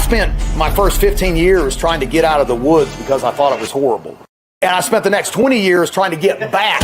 spent my first 15 years trying to get out of the woods because I thought it was horrible. And I spent the next 20 years trying to get back.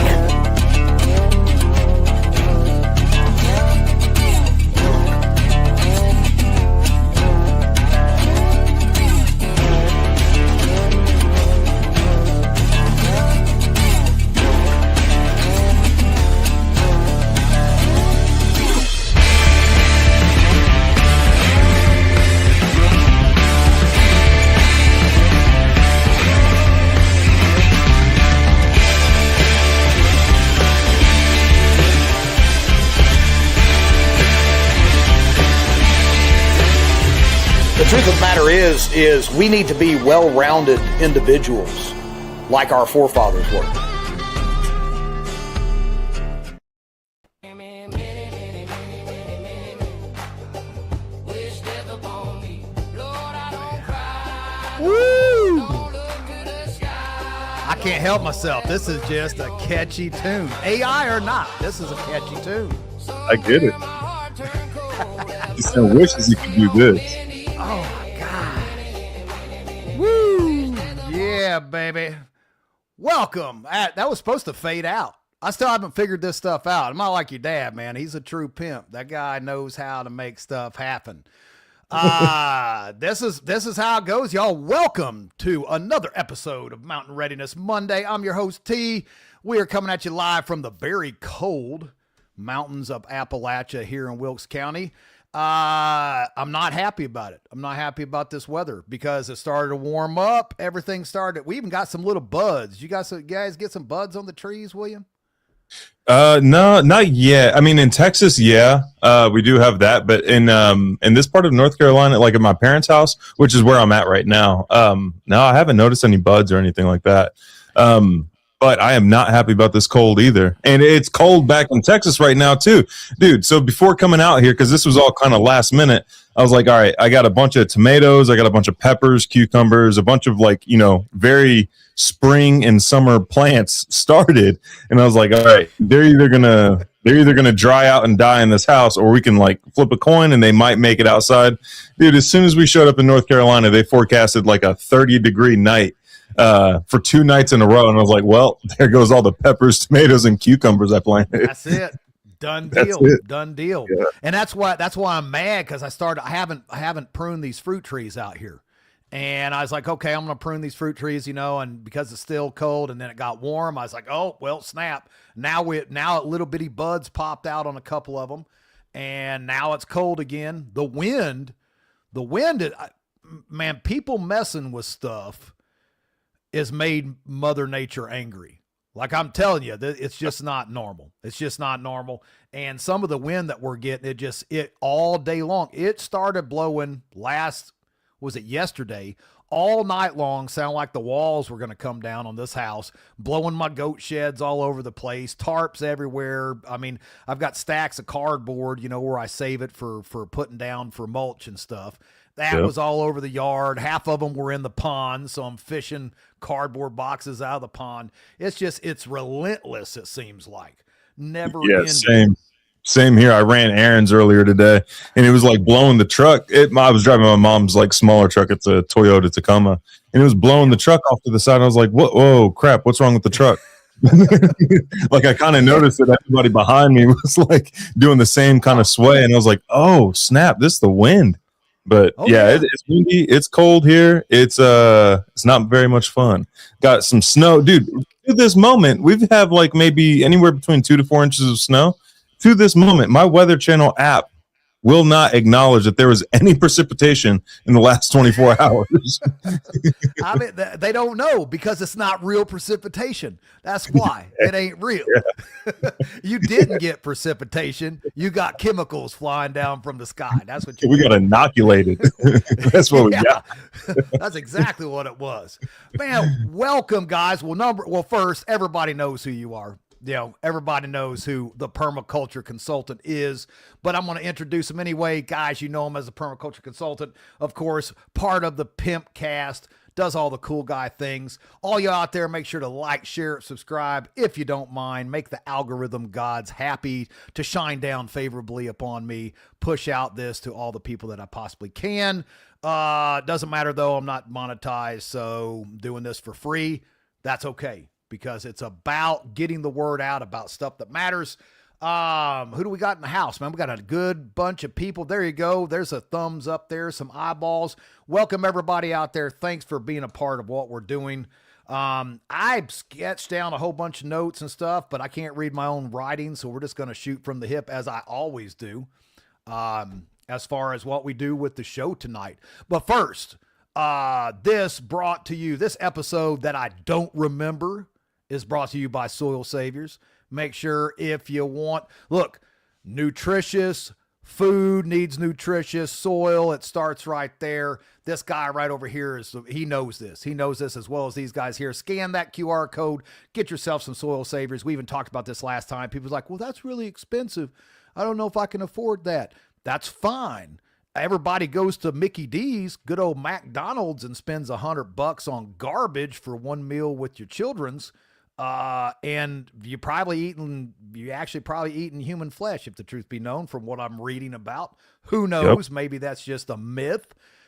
The truth of the matter is we need to be well-rounded individuals like our forefathers were. Woo! I can't help myself. This is just a catchy tune. AI or not, this is a catchy tune. I get it. Just wishes he could do this. Oh my God. Woo! Yeah, baby. Welcome. That was supposed to fade out. I still haven't figured this stuff out. I'm not like your dad, man. He's a true pimp. That guy knows how to make stuff happen. This is how it goes, y'all. Welcome to another episode of Mountain Readiness Monday. I'm your host, T. We are coming at you live from the very cold mountains of Appalachia here in Wilkes County. I'm not happy about it. I'm not happy about this weather because it started to warm up. Everything started. We even got some little buds. You guys get some buds on the trees, William? No, not yet. I mean, in Texas, yeah, we do have that, but in this part of North Carolina, like at my parents' house, which is where I'm at right now, no, I haven't noticed any buds or anything like that. But I am not happy about this cold either. And it's cold back in Texas right now too, dude. So before coming out here, cause this was all kind of last minute, I was like, all right, I got a bunch of tomatoes. I got a bunch of peppers, cucumbers, a bunch of like, very spring and summer plants started. And I was like, all right, they're either gonna dry out and die in this house, or we can like flip a coin and they might make it outside. Dude, as soon as we showed up in North Carolina, they forecasted like a 30-degree night for 2 nights in a row. And I was like, well, there goes all the peppers, tomatoes, and cucumbers I planted. That's it. Done deal. Done deal. Yeah. And that's why I'm mad, because I haven't pruned these fruit trees out here. And I was like, okay, I'm going to prune these fruit trees, and because it's still cold and then it got warm, I was like, oh, well, snap. Now little bitty buds popped out on a couple of them, and now it's cold again. The wind, man, people messing with stuff is made Mother Nature angry. Like I'm telling you, it's just not normal. It's just not normal. And some of the wind that we're getting, it all day long. It started blowing yesterday, all night long. Sound like the walls were going to come down on this house, blowing my goat sheds all over the place, tarps everywhere. I mean, I've got stacks of cardboard, where I save it for putting down for mulch and stuff. That was all over the yard. Half of them were in the pond, so I'm fishing cardboard boxes out of the pond. It's relentless, it seems like. Never ending. Same here. I ran errands earlier today, and it was like blowing the truck. I was driving my mom's like smaller truck. It's a Toyota Tacoma, and it was blowing the truck off to the side. I was like, whoa, crap, what's wrong with the truck? Like I kind of noticed that everybody behind me was like doing the same kind of sway, and I was like, oh, snap, this is the wind. But it's windy. It's cold here. It's not very much fun. Got some snow, dude. To this moment, we've had like maybe anywhere between 2 to 4 inches of snow. To this moment, my Weather Channel app will not acknowledge that there was any precipitation in the last 24 hours. I mean, they don't know because it's not real precipitation. That's why it ain't real. Yeah. You didn't get precipitation. You got chemicals flying down from the sky. That's what we got inoculated. That's what we got. That's exactly what it was. Man, welcome, guys. Well, first, everybody knows who you are. Everybody knows who the Permaculture Consultant is, but I'm going to introduce him anyway. Guys, you know him as a Permaculture Consultant. Of course, part of the Pimp Cast, does all the cool guy things. All you out there, make sure to like, share, subscribe if you don't mind. Make the algorithm gods happy to shine down favorably upon me. Push out this to all the people that I possibly can. Doesn't matter though. I'm not monetized, so I'm doing this for free. That's okay because it's about getting the word out about stuff that matters. Who do we got in the house, man? We got a good bunch of people. There you go. There's a thumbs up there, some eyeballs. Welcome everybody out there. Thanks for being a part of what we're doing. I sketched down a whole bunch of notes and stuff, but I can't read my own writing, so we're just going to shoot from the hip as I always do. As far as what we do with the show tonight. But first, this episode that I don't remember is brought to you by Soil Saviors. Make sure if you want, look, nutritious food needs nutritious soil. It starts right there. This guy right over here he knows this. He knows this as well as these guys here. Scan that QR code, get yourself some Soil Saviors. We even talked about this last time. People's like, well, that's really expensive. I don't know if I can afford that. That's fine. Everybody goes to Mickey D's, good old McDonald's, and spends $100 on garbage for one meal with your children's. And you're actually probably eating human flesh, if the truth be known, from what I'm reading about. Who knows? Yep. Maybe that's just a myth.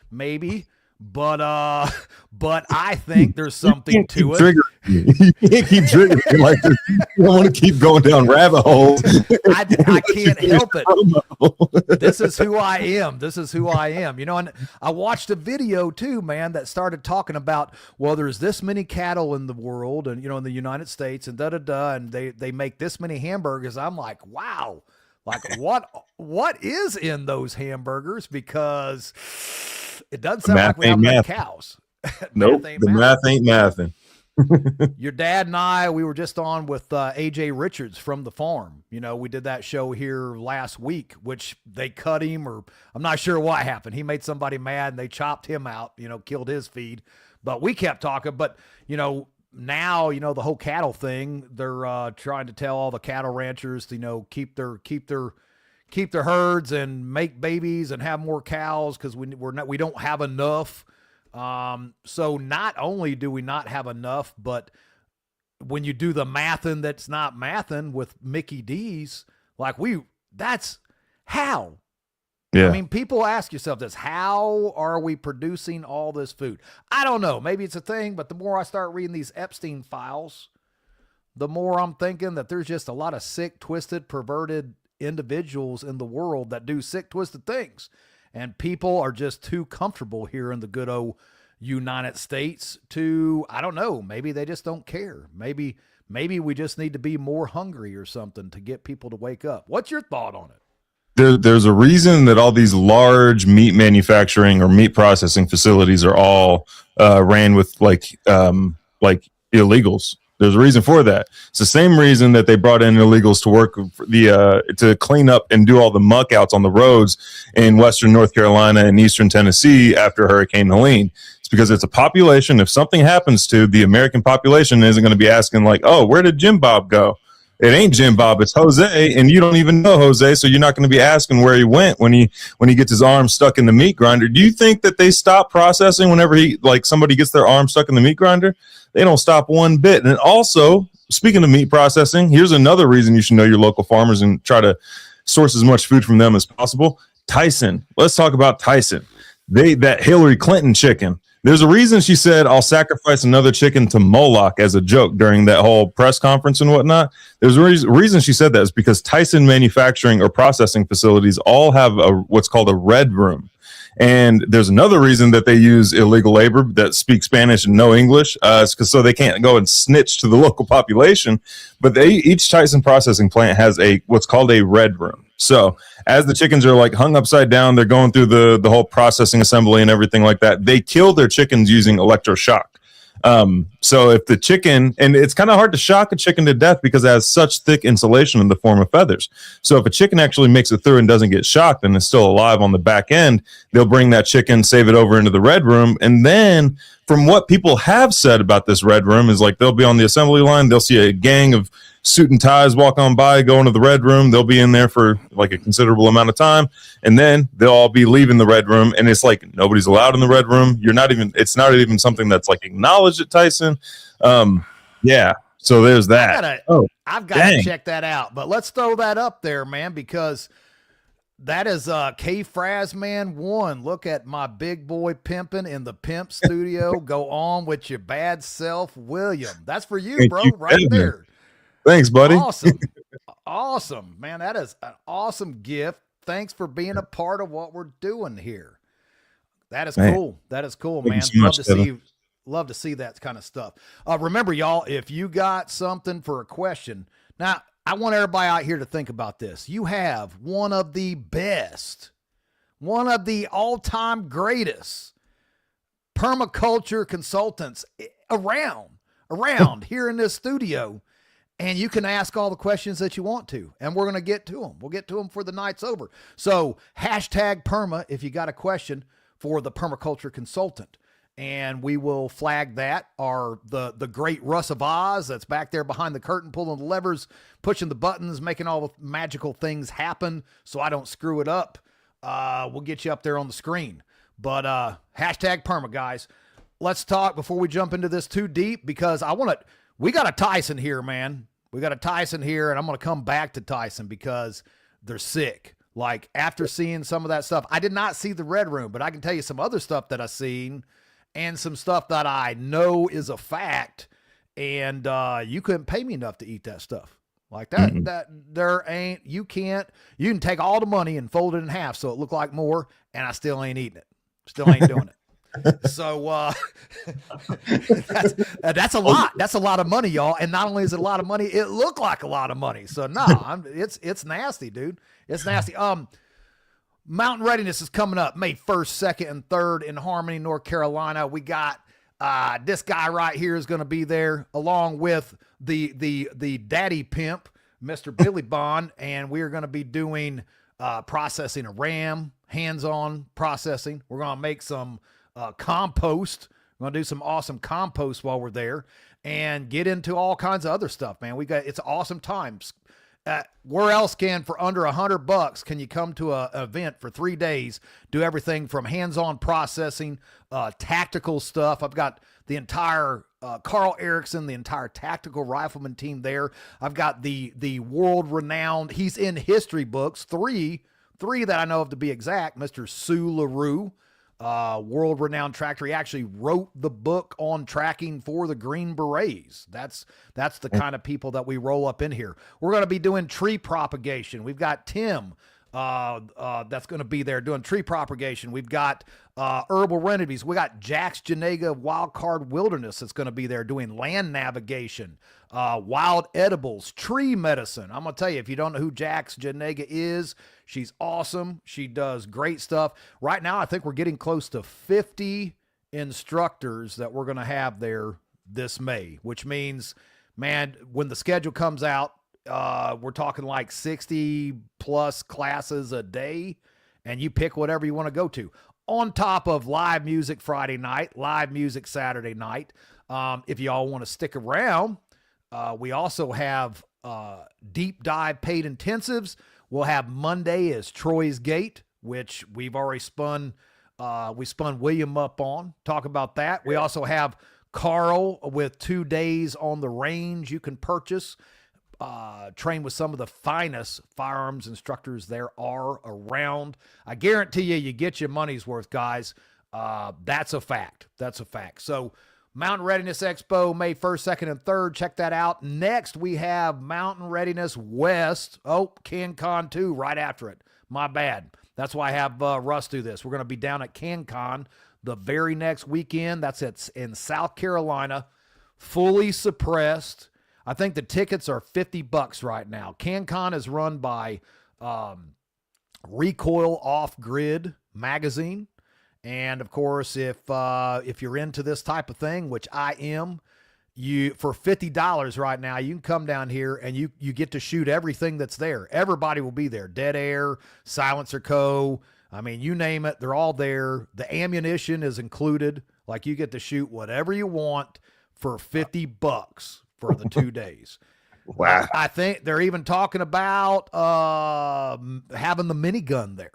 Maybe. But I think there's something to it. You can't keep triggering me like this. You don't want to keep going down rabbit holes. I can't help it. This is who I am. You know, and I watched a video too, man, that started talking about, well, there's this many cattle in the world and, you know, in the United States and and they make this many hamburgers. I'm like, wow. Like what is in those hamburgers? Because it doesn't sound like we have enough cows. Nope, the math ain't mathing. Your dad and I, we were just on with AJ Richards from the farm. You know, we did that show here last week, which they cut him, or I'm not sure what happened. He made somebody mad and they chopped him out, you know, killed his feed. But we kept talking. But, you know, now, you know, the whole cattle thing, they're trying to tell all the cattle ranchers to, you know, keep their herds and make babies and have more cows because we don't have enough. So not only do we not have enough, but when you do the mathin' that's not mathin' with Mickey D's, like that's how. Yeah. I mean, people ask yourself this, how are we producing all this food? I don't know. Maybe it's a thing, but the more I start reading these Epstein files, the more I'm thinking that there's just a lot of sick, twisted, perverted individuals in the world that do sick, twisted things. And people are just too comfortable here in the good old United States to, I don't know, maybe they just don't care. Maybe we just need to be more hungry or something to get people to wake up. What's your thought on it? There's a reason that all these large meat manufacturing or meat processing facilities are all ran with like illegals. There's a reason for that. It's the same reason that they brought in illegals to work to clean up and do all the muck outs on the roads in Western North Carolina and Eastern Tennessee after Hurricane Helene. It's because it's a population. If something happens to the American population, isn't going to be asking like, oh, where did Jim Bob go? It ain't Jim Bob, it's Jose, and you don't even know Jose, so you're not going to be asking where he went when he gets his arm stuck in the meat grinder. Do you think that they stop processing whenever somebody gets their arm stuck in the meat grinder? They don't stop one bit. And also, speaking of meat processing, here's another reason you should know your local farmers and try to source as much food from them as possible. Tyson. Let's talk about Tyson. That Hillary Clinton chicken. There's a reason she said, I'll sacrifice another chicken to Moloch as a joke during that whole press conference and whatnot. There's a reason she said that is because Tyson manufacturing or processing facilities all have what's called a red room. And there's another reason that they use illegal labor that speak Spanish and no English, so they can't go and snitch to the local population. But each Tyson processing plant has what's called a red room. So as the chickens are like hung upside down, they're going through the whole processing assembly and everything like that. They kill their chickens using electroshock. So if the chicken, and it's kind of hard to shock a chicken to death because it has such thick insulation in the form of feathers. So if a chicken actually makes it through and doesn't get shocked and is still alive on the back end, they'll bring that chicken, save it over into the red room. And then from what people have said about this red room is like, they'll be on the assembly line. They'll see a gang of suit and ties walk on by, go into the red room. They'll be in there for like a considerable amount of time. And then they'll all be leaving the red room. And it's like, nobody's allowed in the red room. It's not even something that's like acknowledged at Tyson. Yeah. So there's that. I've got to check that out, but let's throw that up there, man, because That is K Frasman 1. Look at my big boy pimping in the pimp studio. Go on with your bad self, William. That's for you, Thank bro, you, right Evan. there. Thanks, buddy. Awesome. Awesome, man. That is an awesome gift. Thanks for being a part of what we're doing here. That is cool. That is cool, man. Thank you so much, Love to see that kind of stuff. Remember, y'all, if you got something for a question, now I want everybody out here to think about this. You have one of the best, one of the all-time greatest permaculture consultants around here in this studio, and you can ask all the questions that you want to, and we're going to get to them. We'll get to them for the night's over. So hashtag perma if you got a question for the permaculture consultant. And we will flag that. The great Russ of Oz that's back there behind the curtain, pulling the levers, pushing the buttons, making all the magical things happen so I don't screw it up. We'll get you up there on the screen. But hashtag perma, guys. Let's talk before we jump into this too deep, because we got a Tyson here, man. We got a Tyson here, and I'm going to come back to Tyson because they're sick. Like, after seeing some of that stuff, I did not see the Red Room, but I can tell you some other stuff that I seen, and some stuff that I know is a fact, and you couldn't pay me enough to eat that stuff. Like that, you can take all the money and fold it in half so it look like more, and I still ain't eating it. Still ain't doing it. So that's a lot. That's a lot of money, y'all. And not only is it a lot of money, it looked like a lot of money. So it's nasty, dude. It's nasty. Mountain Readiness is coming up May 1st, 2nd, and 3rd in Harmony, North Carolina. We got this guy right here is going to be there, along with the daddy pimp, Mr. Billy Bond, and we are going to be doing processing a ram, hands-on processing. We're going to make some compost. We're going to do some awesome compost while we're there, and get into all kinds of other stuff, man. It's awesome times. Where else can, for under $100, can you come to an event for 3 days, do everything from hands-on processing, tactical stuff. I've got the entire Carl Erickson, the entire tactical rifleman team there. I've got the world-renowned, he's in history books, three that I know of to be exact, Mr. Sue LaRue, world-renowned tractor. He actually wrote the book on tracking for the Green Berets. That's the kind of people that we roll up in here. We're going to be doing tree propagation. We've got Tim that's going to be there doing tree propagation. We've got herbal remedies. We got Jax Janega Wildcard Wilderness that's going to be there doing land navigation, wild edibles, tree medicine. I'm going to tell you, if you don't know who Jax Janega is, she's awesome. She does great stuff. Right now, I think we're getting close to 50 instructors that we're going to have there this May, which means, man, when the schedule comes out, we're talking like 60 plus classes a day, and you pick whatever you want to go to. On top of live music Friday night, live music Saturday night. If y'all want to stick around, we also have deep dive paid intensives. We'll have Monday as Troy's Gate, which we've already spun William up on. Talk about that. We also have Carl with 2 days on the range you can purchase. Train with some of the finest firearms instructors there are around. I guarantee you get your money's worth, guys. That's a fact. That's a fact. So Mountain Readiness Expo, May 1st, 2nd, and 3rd. Check that out. Next, we have Mountain Readiness West. Oh, CanCon 2 right after it. My bad. That's why I have Russ do this. We're going to be down at CanCon the very next weekend. That's in South Carolina, fully suppressed. I think the tickets are $50 right now. CanCon is run by Recoil Off Grid magazine. And of course, if you're into this type of thing, which I am, for $50 right now, you can come down here and you get to shoot everything that's there. Everybody will be there. Dead Air, Silencer Co. I mean, you name it, they're all there. The ammunition is included. Like, you get to shoot whatever you want for $50 for the 2 days. Wow. I think they're even talking about having the minigun there.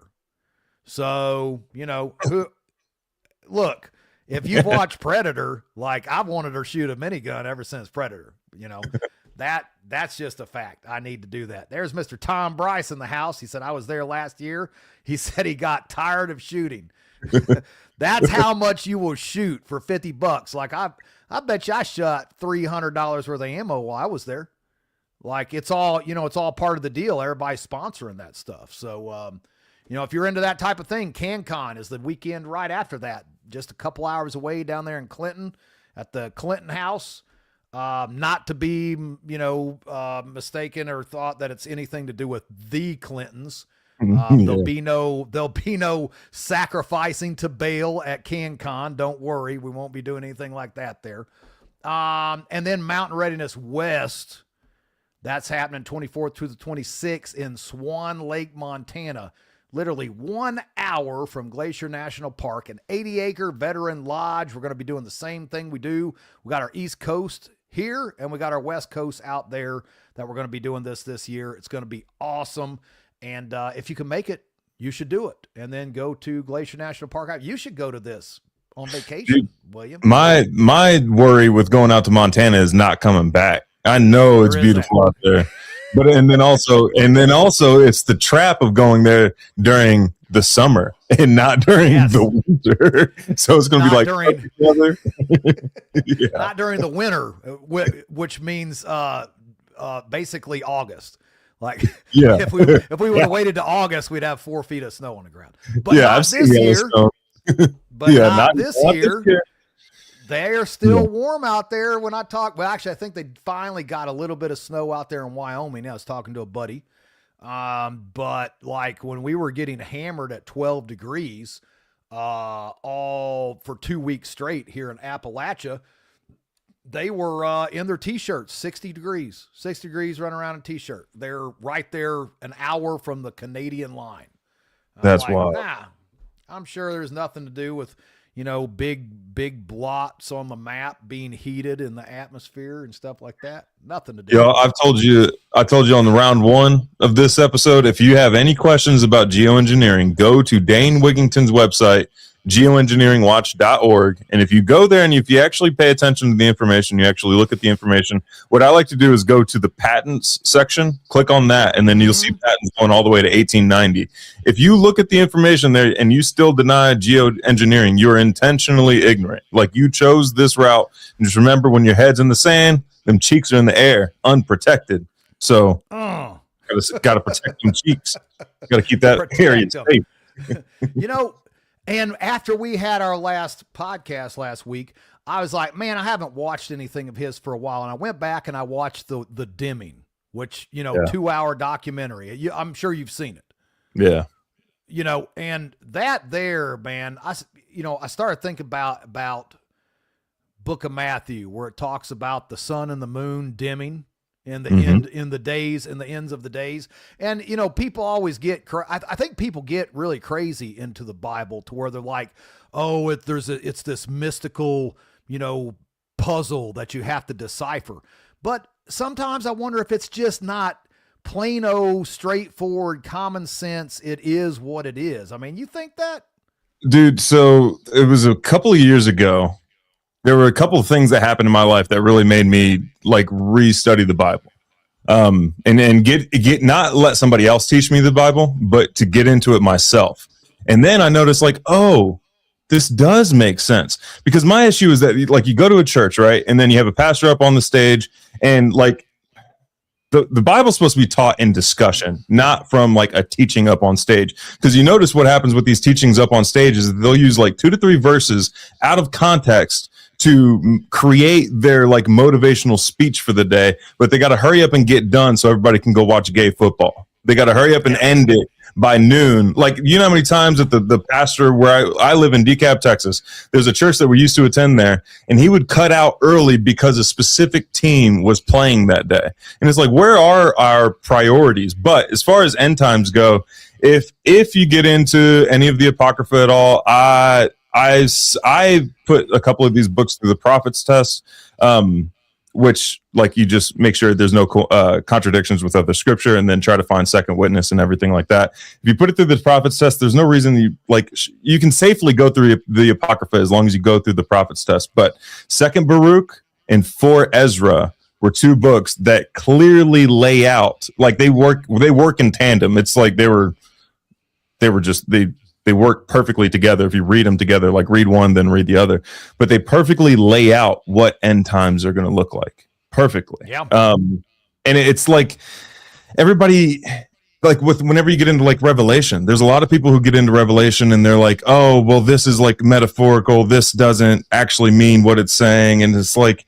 So, look, if you've watched Predator, like, I've wanted to shoot a minigun ever since Predator, That's just a fact. I need to do that. There's Mr. Tom Bryce in the house. He said, I was there last year. He said he got tired of shooting. That's how much you will shoot for $50. Like I bet you I shot $300 worth of ammo while I was there. Like it's all part of the deal. Everybody's sponsoring that stuff. So, if you're into that type of thing, CanCon is the weekend right after that. Just a couple hours away down there in Clinton at the Clinton House. Not to be, mistaken or thought that it's anything to do with the Clintons. There'll be no sacrificing to Baal at CanCon. Don't worry. We won't be doing anything like that there. And then Mountain Readiness West, that's happening 24th through the 26th in Swan Lake, Montana. Literally 1 hour from Glacier National Park, an 80-acre veteran lodge. We're going to be doing the same thing we do. We got our East Coast here, and we got our West Coast out there that we're going to be doing this year. It's going to be awesome. And if you can make it, you should do it. And then go to Glacier National Park. You should go to this on vacation, William. My worry with going out to Montana is not coming back. I know it's beautiful out there. But and then also it's the trap of going there during the summer and not during the winter. So it's going to be like not during the winter, which means basically August. Like if we would have waited to August, we'd have 4 feet of snow on the ground. But I've seen this year. But not this year. They're still warm out there when I talk. Well, actually, I think they finally got a little bit of snow out there in Wyoming. I was talking to a buddy. But like when we were getting hammered at 12 degrees, all for 2 weeks straight here in Appalachia, they were in their t-shirts, 60 degrees running around in t-shirt. They're right there an hour from the Canadian line. That's why. I'm sure there's nothing to do with, big blots on the map being heated in the atmosphere and stuff like that. Nothing to do. I told you on the round 1 of this episode, if you have any questions about geoengineering, go to Dane Wigington's website, geoengineeringwatch.org. And if you go there and if you actually pay attention to the information, you actually look at the information, what I like to do is go to the patents section, click on that, and then you'll see patents going all the way to 1890. If you look at the information there and you still deny geoengineering, you're intentionally ignorant. Like you chose this route. And just remember, when your head's in the sand, them cheeks are in the air, unprotected. So gotta protect them cheeks. Gotta keep that area safe. And after we had our last podcast last week, I was like, man, I haven't watched anything of his for a while. And I went back and I watched the Dimming, which, 2-hour documentary. I'm sure you've seen it. Yeah. And that there, man, I started thinking about Book of Matthew, where it talks about the sun and the moon dimming in the end, in the days, in the ends of the days. And, people always get, I think people get really crazy into the Bible to where they're like, oh, it's this mystical, puzzle that you have to decipher. But sometimes I wonder if it's just not plain old straightforward common sense. It is what it is. I mean, you think that? Dude, so it was a couple of years ago. There were a couple of things that happened in my life that really made me like restudy the Bible, and get not let somebody else teach me the Bible, but to get into it myself. And then I noticed like, oh, this does make sense, because my issue is that like you go to a church, right, and then you have a pastor up on the stage, and like the Bible's supposed to be taught in discussion, not from like a teaching up on stage. Because you notice what happens with these teachings up on stage is they'll use like 2 to 3 verses out of context to create their like motivational speech for the day, but they got to hurry up and get done so everybody can go watch gay football. They got to hurry up and end it by noon. Like, how many times that the pastor where I live in DeKalb, Texas, there's a church that we used to attend there, and he would cut out early because a specific team was playing that day. And it's like, where are our priorities? But as far as end times go, if you get into any of the Apocrypha at all, I put a couple of these books through the Prophet's Test, which like you just make sure there's no contradictions with other scripture, and then try to find second witness and everything like that. If you put it through the Prophet's Test, there's no reason you can safely go through the Apocrypha as long as you go through the Prophet's Test. But 2nd Baruch and 4 Ezra were two books that clearly lay out, like they work in tandem. It's like they work perfectly together. If you read them together, like read one, then read the other, but they perfectly lay out what end times are going to look like perfectly. Yeah. And it's like everybody, like whenever you get into like Revelation, there's a lot of people who get into Revelation and they're like, oh, well, this is like metaphorical. This doesn't actually mean what it's saying. And it's like,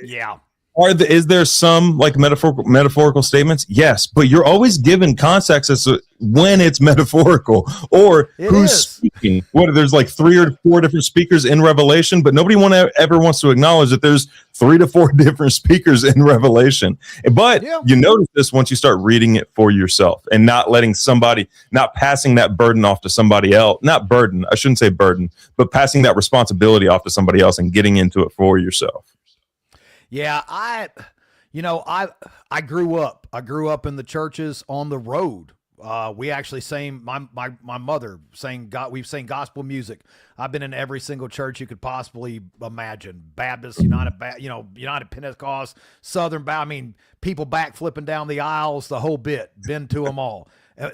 yeah. Is there some like metaphorical statements? Yes, but you're always given context as to when it's metaphorical or who's speaking. There's like 3 or 4 different speakers in Revelation, but nobody ever wants to acknowledge that there's 3 to 4 different speakers in Revelation. But you notice this once you start reading it for yourself and not passing that burden off to somebody else. Not burden, I shouldn't say burden, but passing that responsibility off to somebody else and getting into it for yourself. Yeah, I grew up. I grew up in the churches on the road. We actually sang. My mother sang. We've sang gospel music. I've been in every single church you could possibly imagine: Baptist, United Pentecost, Southern Baptist. I mean, people backflipping down the aisles, the whole bit. Been to them all.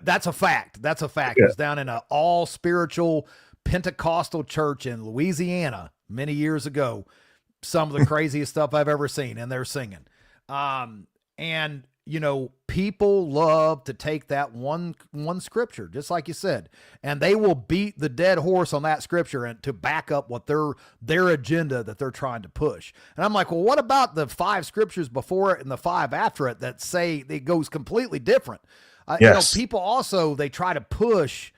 That's a fact. That's a fact. Yeah. I was down in an all spiritual Pentecostal church in Louisiana many years ago. Some of the craziest stuff I've ever seen, and they're singing. And people love to take that one scripture, just like you said, and they will beat the dead horse on that scripture and to back up what their agenda that they're trying to push. And I'm like, well, what about the 5 scriptures before it and the 5 after it that say it goes completely different? Yes. People also, they try to push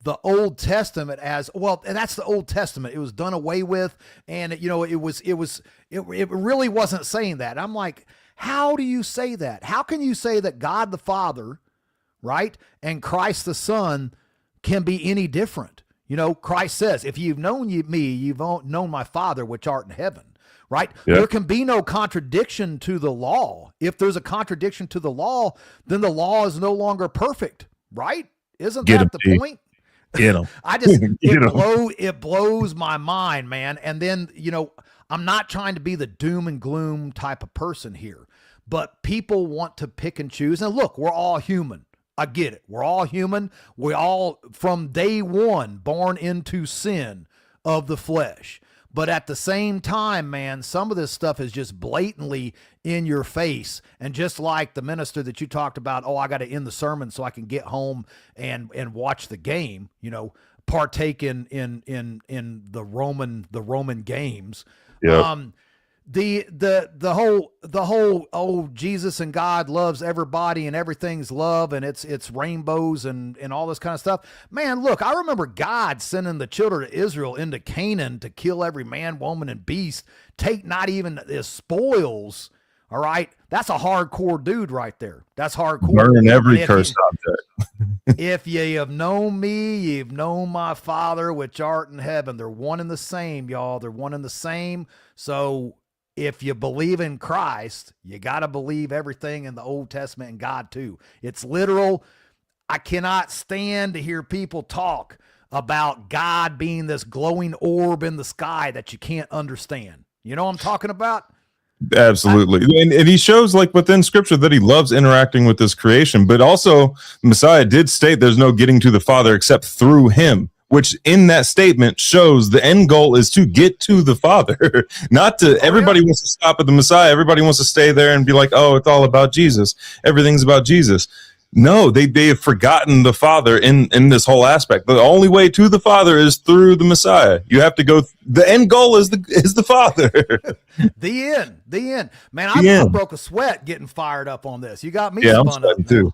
the Old Testament as well, and that's the Old Testament. It was done away with, and it really wasn't saying that. I'm like, how do you say that? How can you say that God the Father, right, and Christ the Son can be any different? Christ says, if you've known me, you've known my Father which art in heaven, right? Yep. There can be no contradiction to the law. If there's a contradiction to the law, then the law is no longer perfect, right? Isn't that the point? I just, it blows my mind, man. And then, I'm not trying to be the doom and gloom type of person here, but people want to pick and choose. And look, we're all human. I get it. We're all human. We all, from day one, born into sin of the flesh. But at the same time, man, some of this stuff is just blatantly in your face. And just like the minister that you talked about, I got to end the sermon so I can get home and watch the game, partake in the Roman games. Yeah. The whole Jesus and God loves everybody and everything's love and it's rainbows and all this kind of stuff. Man, look, I remember God sending the children of Israel into Canaan to kill every man, woman, and beast, take not even his spoils. All right. That's a hardcore dude right there. That's hardcore. Burn every cursed object. If ye have known me, you've known my Father which art in heaven. They're one and the same, y'all. They're one and the same. So if you believe in Christ, you got to believe everything in the Old Testament and God too. It's literal. I cannot stand to hear people talk about God being this glowing orb in the sky that you can't understand. You know what I'm talking about? Absolutely. And he shows like within scripture that he loves interacting with this creation, but also Messiah did state there's no getting to the Father except through him, which in that statement shows the end goal is to get to the Father, not to everybody wants to stop at the Messiah. Everybody wants to stay there and be like, oh, it's all about Jesus. Everything's about Jesus. No, they have forgotten the Father in this whole aspect. The only way to the Father is through the Messiah. You have to go. The end goal is the Father. The end. Man, I broke a sweat getting fired up on this. You got me spun up too.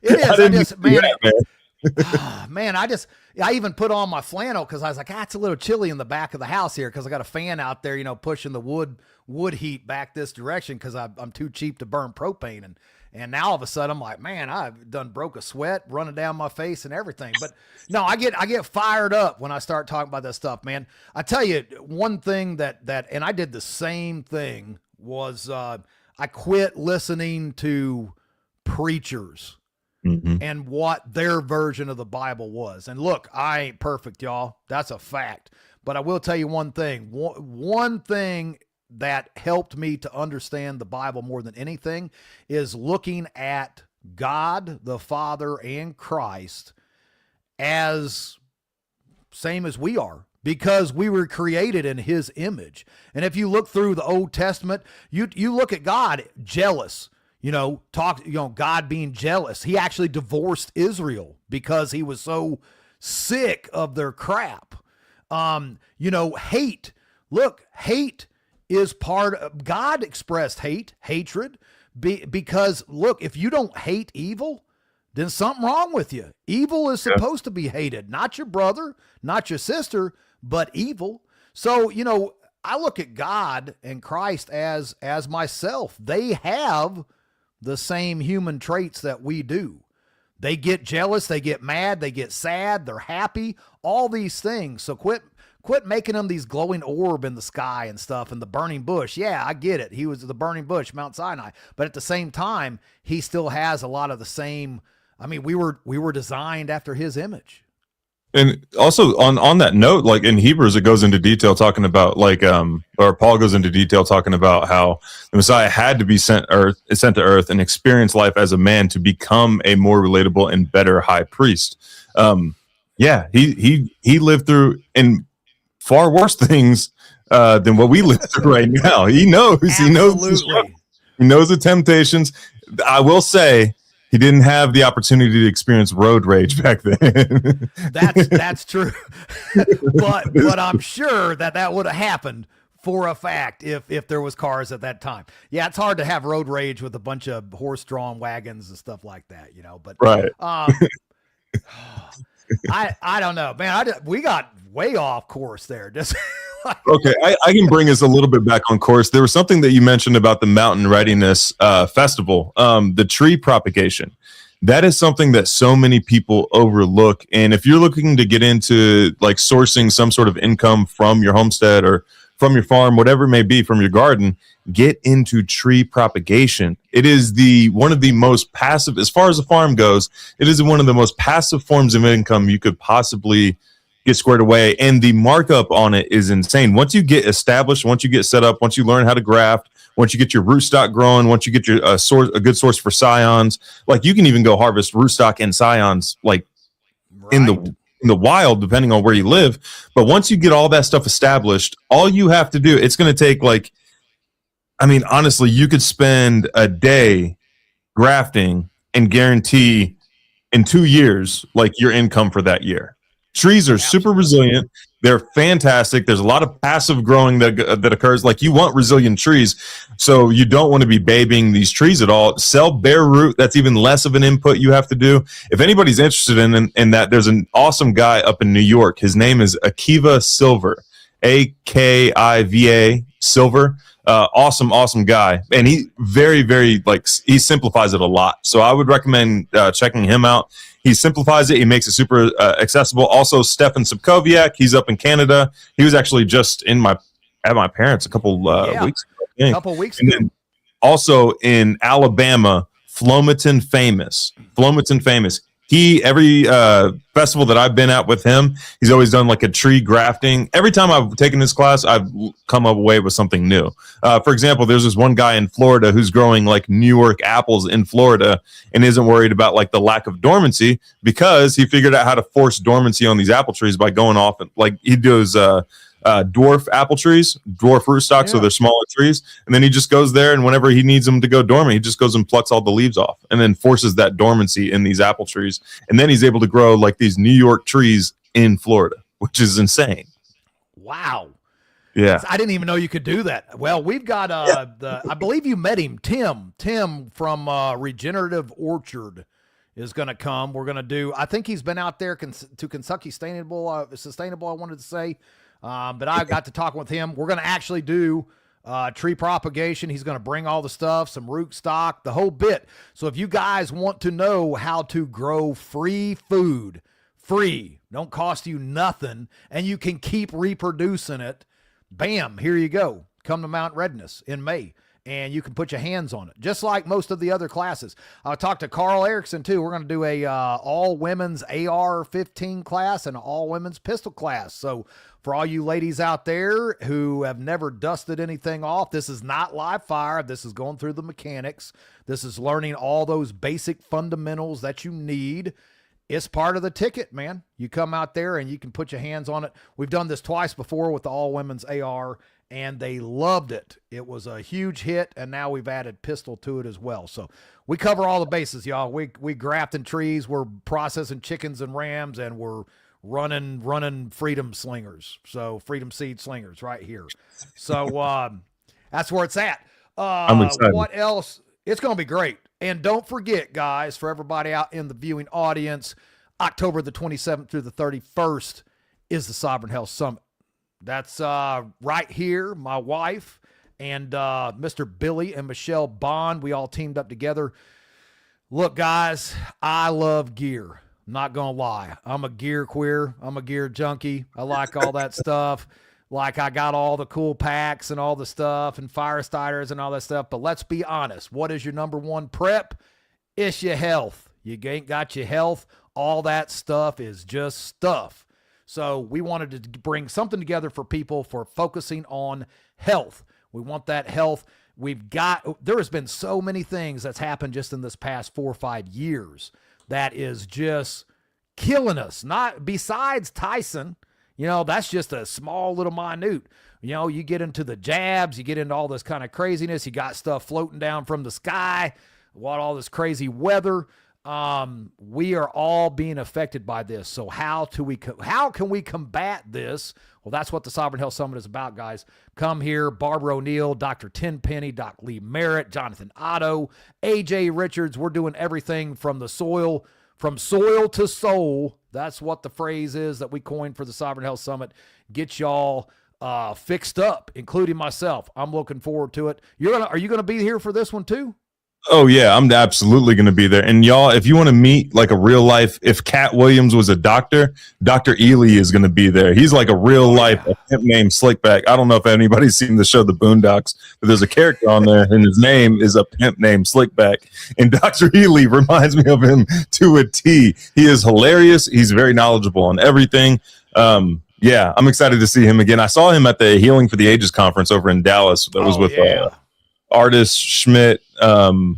It is. Man, I even put on my flannel because I was like, it's a little chilly in the back of the house here because I got a fan out there, pushing the wood heat back this direction because I'm too cheap to burn propane. And now all of a sudden I'm like, man, I've done broke a sweat running down my face and everything. But no, I get fired up when I start talking about this stuff, man. I tell you one thing that and I did the same thing was I quit listening to preachers and what their version of the Bible was. And look, I ain't perfect, y'all. That's a fact. But I will tell you one thing. One thing that helped me to understand the Bible more than anything is looking at God, the Father, and Christ as same as we are, because we were created in his image. And if you look through the Old Testament, you look at God jealous, God being jealous. He actually divorced Israel because he was so sick of their crap. Hate. Look, hate is part of God expressed hatred because look, if you don't hate evil, then something wrong with you. Evil is supposed to be hated, not your brother, not your sister, but evil. So, I look at God and Christ as myself. They have the same human traits that we do. They get jealous, they get mad, they get sad, they're happy, all these things. So quit making them these glowing orb in the sky and stuff and the burning bush. Yeah, I get it. He was the burning bush, Mount Sinai. But at the same time, he still has a lot of the same. I mean, we were designed after his image. And also on that note, like in Hebrews, it goes into detail talking about or Paul goes into detail talking about how the Messiah had to be sent to earth and experience life as a man to become a more relatable and better high priest. He lived through in far worse things than what we live through right now. He knows the temptations. I will say, he didn't have the opportunity to experience road rage back then. That's true. but I'm sure that would have happened for a fact if there was cars at that time. Yeah, it's hard to have road rage with a bunch of horse-drawn wagons and stuff like that, But right. I don't know, man. We got way off course there. Just okay, I can bring us a little bit back on course. There was something that you mentioned about the Mountain Readiness Festival, the tree propagation. That is something that so many people overlook. And if you're looking to get into like sourcing some sort of income from your homestead or from your farm, whatever it may be, from your garden, get into tree propagation. It is one of the most passive, as far as a farm goes, it is one of the most passive forms of income you could possibly get squared away. And the markup on it is insane. Once you get established, once you get set up, once you learn how to graft, once you get your rootstock growing, once you get your a good source for scions, like you can even go harvest rootstock and scions like in the wild, depending on where you live. But once you get all that stuff established, all you have to do, it's going to take honestly, you could spend a day grafting and guarantee in 2 years, like your income for that year. Trees are super resilient. They're fantastic. There's a lot of passive growing that occurs. Like you want resilient trees, so you don't want to be babying these trees at all. Sell bare root. That's even less of an input you have to do. If anybody's interested in that, there's an awesome guy up in New York. His name is Akiva Silver, Akiva Silver. Awesome guy, and he very, very he simplifies it a lot. So I would recommend checking him out. He simplifies it. He makes it super accessible. Also, Stefan Subkoviak, he's up in Canada. He was actually just at my parents a couple weeks ago. A couple weeks ago. And then also in Alabama, Flomaton Famous. Every festival that I've been at with him, he's always done like a tree grafting. Every time I've taken this class, I've come away with something new. For example, there's this one guy in Florida who's growing like New York apples in Florida and isn't worried about like the lack of dormancy because he figured out how to force dormancy on these apple trees by going off and like he does dwarf apple trees, dwarf rootstocks, so they're smaller trees. And then he just goes there, and whenever he needs them to go dormant, he just goes and plucks all the leaves off and then forces that dormancy in these apple trees. And then he's able to grow like these New York trees in Florida, which is insane. Wow. Yeah. I didn't even know you could do that. Well, we've got I believe you met him, Tim from Regenerative Orchard is going to come. We're going to do, I think he's been out there to Kentucky Sustainable, I wanted to say. But I got to talk with him. We're going to actually do tree propagation. He's going to bring all the stuff, some root stock, the whole bit. So if you guys want to know how to grow free food, don't cost you nothing, and you can keep reproducing it, bam, here you go. Come to Mountain Readiness in May. and you can put your hands on it, just like most of the other classes. I talked to Carl Erickson too. We're going to do a all women's AR-15 class and an all women's pistol class. So for all you ladies out there who have never dusted anything off, this is not live fire. This is going through the mechanics. This is learning all those basic fundamentals that you need. It's part of the ticket, man. You come out there and you can put your hands on it. We've done this twice before with the all women's AR, and they loved it. It was a huge hit, and now we've added pistol to it as well. So we cover all the bases, y'all. We grafting trees, we're processing chickens and rams, and we're running freedom slingers. So freedom seed slingers right here. So that's where it's at. I'm excited. What else? It's going to be great. And don't forget, guys, for everybody out in the viewing audience, October the 27th through the 31st is the Sovereign Health Summit. That's right here. My wife and Mr. Billy and Michelle Bond, we all teamed up together. Look, guys, I love gear. I'm not going to lie. I'm a gear queer. I'm a gear junkie. I like all that stuff. Like, I got all the cool packs and all the stuff and fire starters and all that stuff. But let's be honest. What is your number one prep? It's your health. You ain't got your health. All that stuff is just stuff. So we wanted to bring something together for people for focusing on health. We want that health. There has been so many things that's happened just in this past 4 or 5 years that is just killing us. Not besides Tyson. You know, that's just a small little minute. You know, you get into the jabs, you get into all this kind of craziness. You got stuff floating down from the sky, what all this crazy weather. We are all being affected by this. So how can we combat this? Well, that's what the Sovereign Health Summit is about, guys. Come here, Barbara O'Neill, Dr. Tenpenny, Dr. Lee Merritt, Jonathan Otto, AJ Richards. We're doing everything from soil to soul. That's what the phrase is that we coined for the Sovereign Health Summit. Get y'all fixed up, including myself. I'm looking forward to it. Are you gonna be here for this one too? Oh yeah, I'm absolutely going to be there. And y'all, if you want to meet like a real life, if Cat Williams was a doctor, Dr. Ely is going to be there. He's like a real life a pimp named Slickback. I don't know if anybody's seen the show The Boondocks, but there's a character on there and his name is a pimp named Slickback. And Dr. Ely reminds me of him to a T. He is hilarious. He's very knowledgeable on everything. Yeah, I'm excited to see him again. I saw him at the Healing for the Ages conference over in Dallas. That was with Artist Schmidt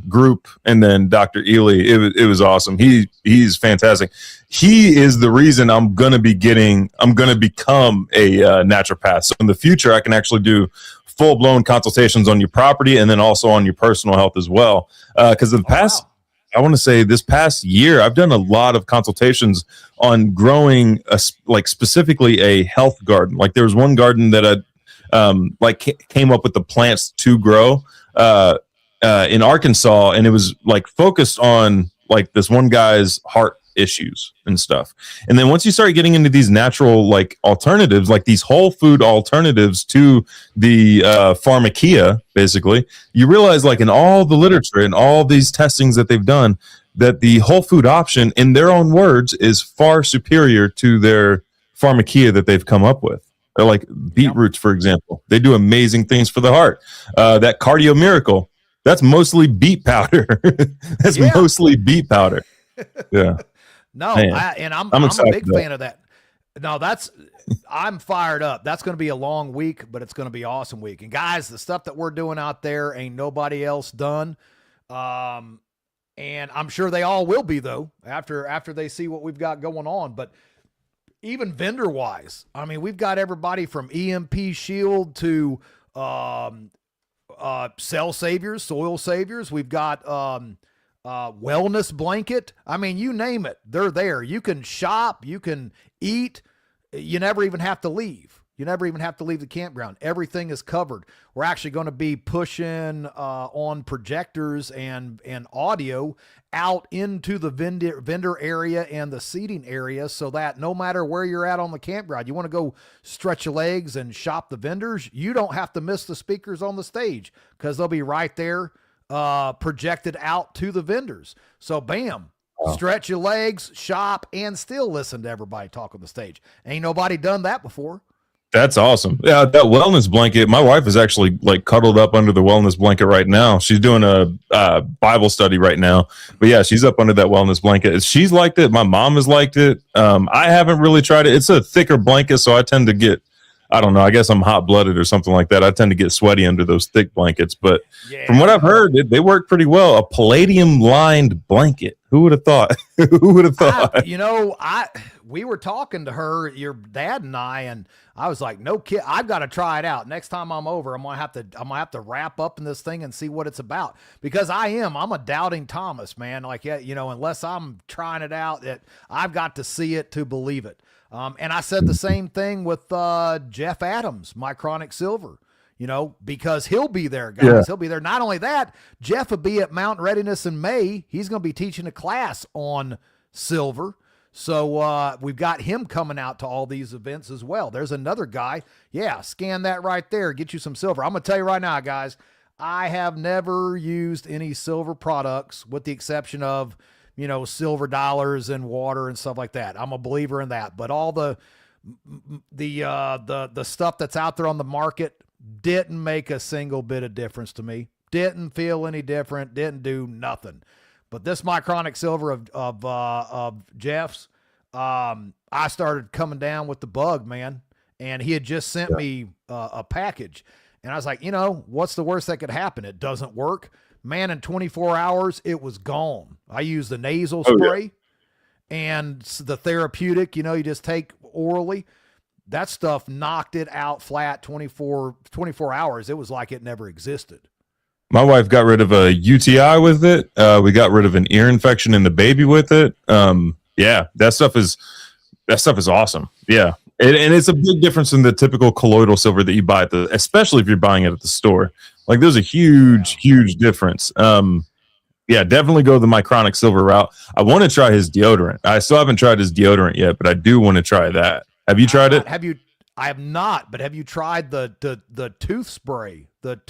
group, and then Dr. Ely. It was awesome. He's fantastic. He is the reason I'm gonna become a naturopath. So in the future, I can actually do full-blown consultations on your property and then also on your personal health as well. Because the past, I want to say this past year, I've done a lot of consultations on growing specifically a health garden. Like there was one garden that I came up with the plants to grow in Arkansas, and it was like focused on like this one guy's heart issues and stuff. And then once you start getting into these natural like alternatives, like these whole food alternatives to the pharmacia, basically, you realize like in all the literature and all these testings that they've done, that the whole food option, in their own words, is far superior to their pharmacia that they've come up with. They're like beetroots, for example. They do amazing things for the heart. That Cardio Miracle, that's mostly beet powder. That's mostly beet powder. Yeah. No, I'm a big fan of that. No, I'm fired up. That's going to be a long week, but it's going to be an awesome week. And guys, the stuff that we're doing out there ain't nobody else done. And I'm sure they all will be though, after they see what we've got going on. But even vendor wise, I mean, we've got everybody from EMP Shield to Cell Saviors, Soil Saviors. We've got Wellness Blanket. I mean, you name it, they're there. You can shop, you can eat. You never even have to leave. You never even have to leave the campground. Everything is covered. We're actually going to be pushing on projectors and audio out into the vendor area and the seating area, so that no matter where you're at on the campground, you want to go stretch your legs and shop the vendors, you don't have to miss the speakers on the stage because they'll be right there projected out to the vendors. So bam, stretch your legs, shop, and still listen to everybody talk on the stage. Ain't nobody done that before. That's awesome. Yeah, that wellness blanket. My wife is actually like cuddled up under the wellness blanket right now. She's doing a Bible study right now. But yeah, she's up under that wellness blanket. She's liked it. My mom has liked it. I haven't really tried it. It's a thicker blanket, so I tend to get, I don't know, I guess I'm hot blooded or something like that. I tend to get sweaty under those thick blankets. But from what I've heard, they work pretty well. A palladium lined blanket. Who would have thought? Who would have thought? We were talking to her, your dad and I was like, no kid, I've got to try it out. Next time I'm over, I'm gonna have to wrap up in this thing and see what it's about, because I'm a doubting Thomas, man. Like, yeah, unless I'm trying it out, I've got to see it to believe it. And I said the same thing with Jeff Adams, Mycronic Silver, because he'll be there, guys. Yeah. He'll be there. Not only that, Jeff will be at Mountain Readiness in May. He's going to be teaching a class on silver. So we've got him coming out to all these events as well. There's another guy. Yeah, scan that right there. Get you some silver. I'm going to tell you right now, guys, I have never used any silver products with the exception of, silver dollars and water and stuff like that. I'm a believer in that. But all the stuff that's out there on the market didn't make a single bit of difference to me. Didn't feel any different. Didn't do nothing. But this Mycronic Silver of Jeff's, I started coming down with the bug, man. And he had just sent me a package. And I was like, what's the worst that could happen? It doesn't work. Man, in 24 hours, it was gone. I used the nasal spray and the therapeutic, you just take orally. That stuff knocked it out flat 24 hours. It was like it never existed. My wife got rid of a UTI with it. We got rid of an ear infection in the baby with it. Yeah, that stuff is awesome. Yeah. And it's a big difference in the typical colloidal silver that you buy especially if you're buying it at the store. Like, there's a huge difference. Yeah, definitely go the Mycronic Silver route. I want to try his deodorant. I still haven't tried his deodorant yet, but I do want to try that. Have you tried it? I have not, but have you tried the tooth spray, the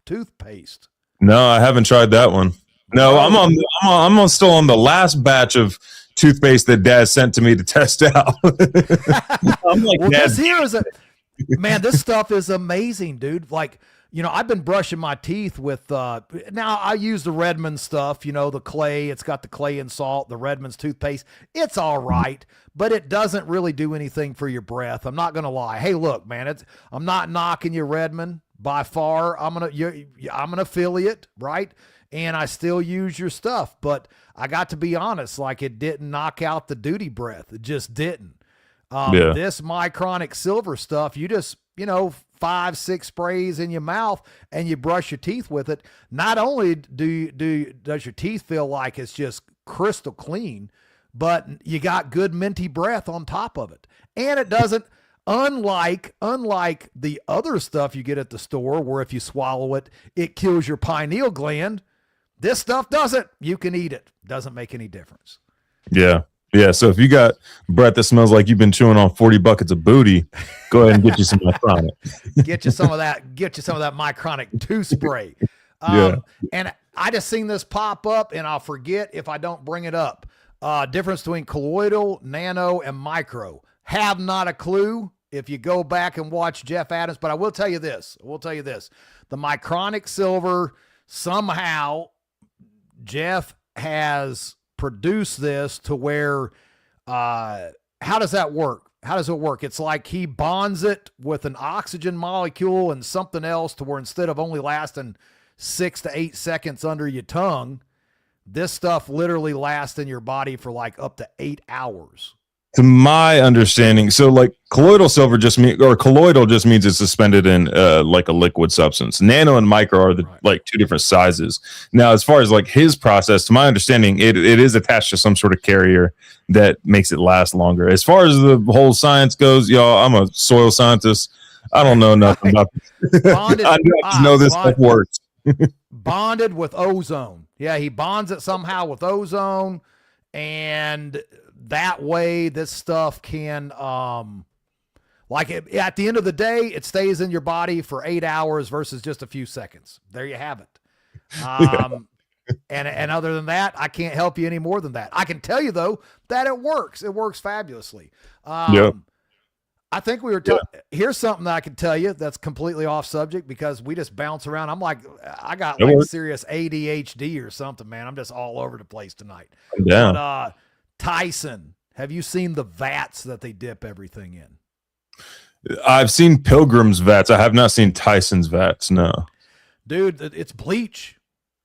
toothpaste? No, I haven't tried that one. No, I'm still on the last batch of toothpaste that Dad sent to me to test out. I'm like, well, this stuff is amazing, dude. Like, I've been brushing my teeth with, now I use the Redmond stuff, the clay. It's got the clay and salt, the Redmond's toothpaste. It's all right, but it doesn't really do anything for your breath. I'm not going to lie. Hey, look, man, I'm not knocking you, Redmond, by far. I'm an affiliate, right? And I still use your stuff, but I got to be honest, like, it didn't knock out the duty breath. It just didn't. This Mycronic Silver stuff, you just, 5-6 sprays in your mouth and you brush your teeth with it. Not only does your teeth feel like it's just crystal clean, but you got good minty breath on top of it. And it doesn't, unlike the other stuff you get at the store where if you swallow it, it kills your pineal gland. This stuff doesn't. You can eat it. Doesn't make any difference. Yeah. Yeah. So if you got breath that smells like you've been chewing on 40 buckets of booty, go ahead and get you some Mycronic. Get you some of that Mycronic tooth spray. And I just seen this pop up and I'll forget if I don't bring it up. Difference between colloidal, nano, and micro. Have not a clue if you go back and watch Jeff Adams, but I will tell you this. The Mycronic Silver, somehow Jeff has produced this to where, how does that work? How does it work? It's like he bonds it with an oxygen molecule and something else to where instead of only lasting 6 to 8 seconds under your tongue, this stuff literally lasts in your body for like up to 8 hours. To my understanding, so like colloidal silver colloidal just means it's suspended in like a liquid substance. Nano and micro are like two different sizes. Now, as far as like his process, to my understanding, it is attached to some sort of carrier that makes it last longer. As far as the whole science goes, y'all, I'm a soil scientist. I don't know nothing about this. I just know this stuff works. Bonded with ozone. Yeah, he bonds it somehow with ozone, and that way this stuff can at the end of the day, it stays in your body for 8 hours versus just a few seconds. There you have it. And other than that, I can't help you any more than that. I can tell you though that it works. It works fabulously. I I think we were talking. Here's something that I can tell you that's completely off subject because we just bounce around. I'm like, I got like serious ADHD or something, man. I'm just all over the place tonight. Yeah. But Tyson, have you seen the vats that they dip everything in? I've seen Pilgrim's vats. I have not seen Tyson's vats. No, dude, it's bleach.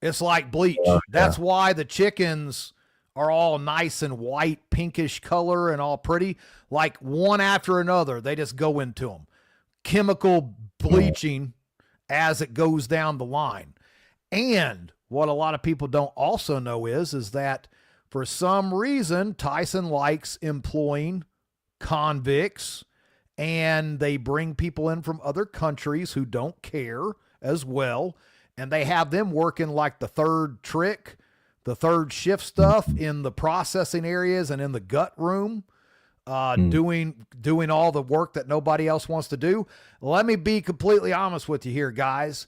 It's like bleach. That's why the chickens are all nice and white, pinkish color and all pretty. Like one after another, they just go into them. Chemical bleaching as it goes down the line. And what a lot of people don't also know is that for some reason, Tyson likes employing convicts, and they bring people in from other countries who don't care as well. And they have them working like the third trick, the third shift stuff in the processing areas and in the gut room, doing all the work that nobody else wants to do. Let me be completely honest with you here, guys.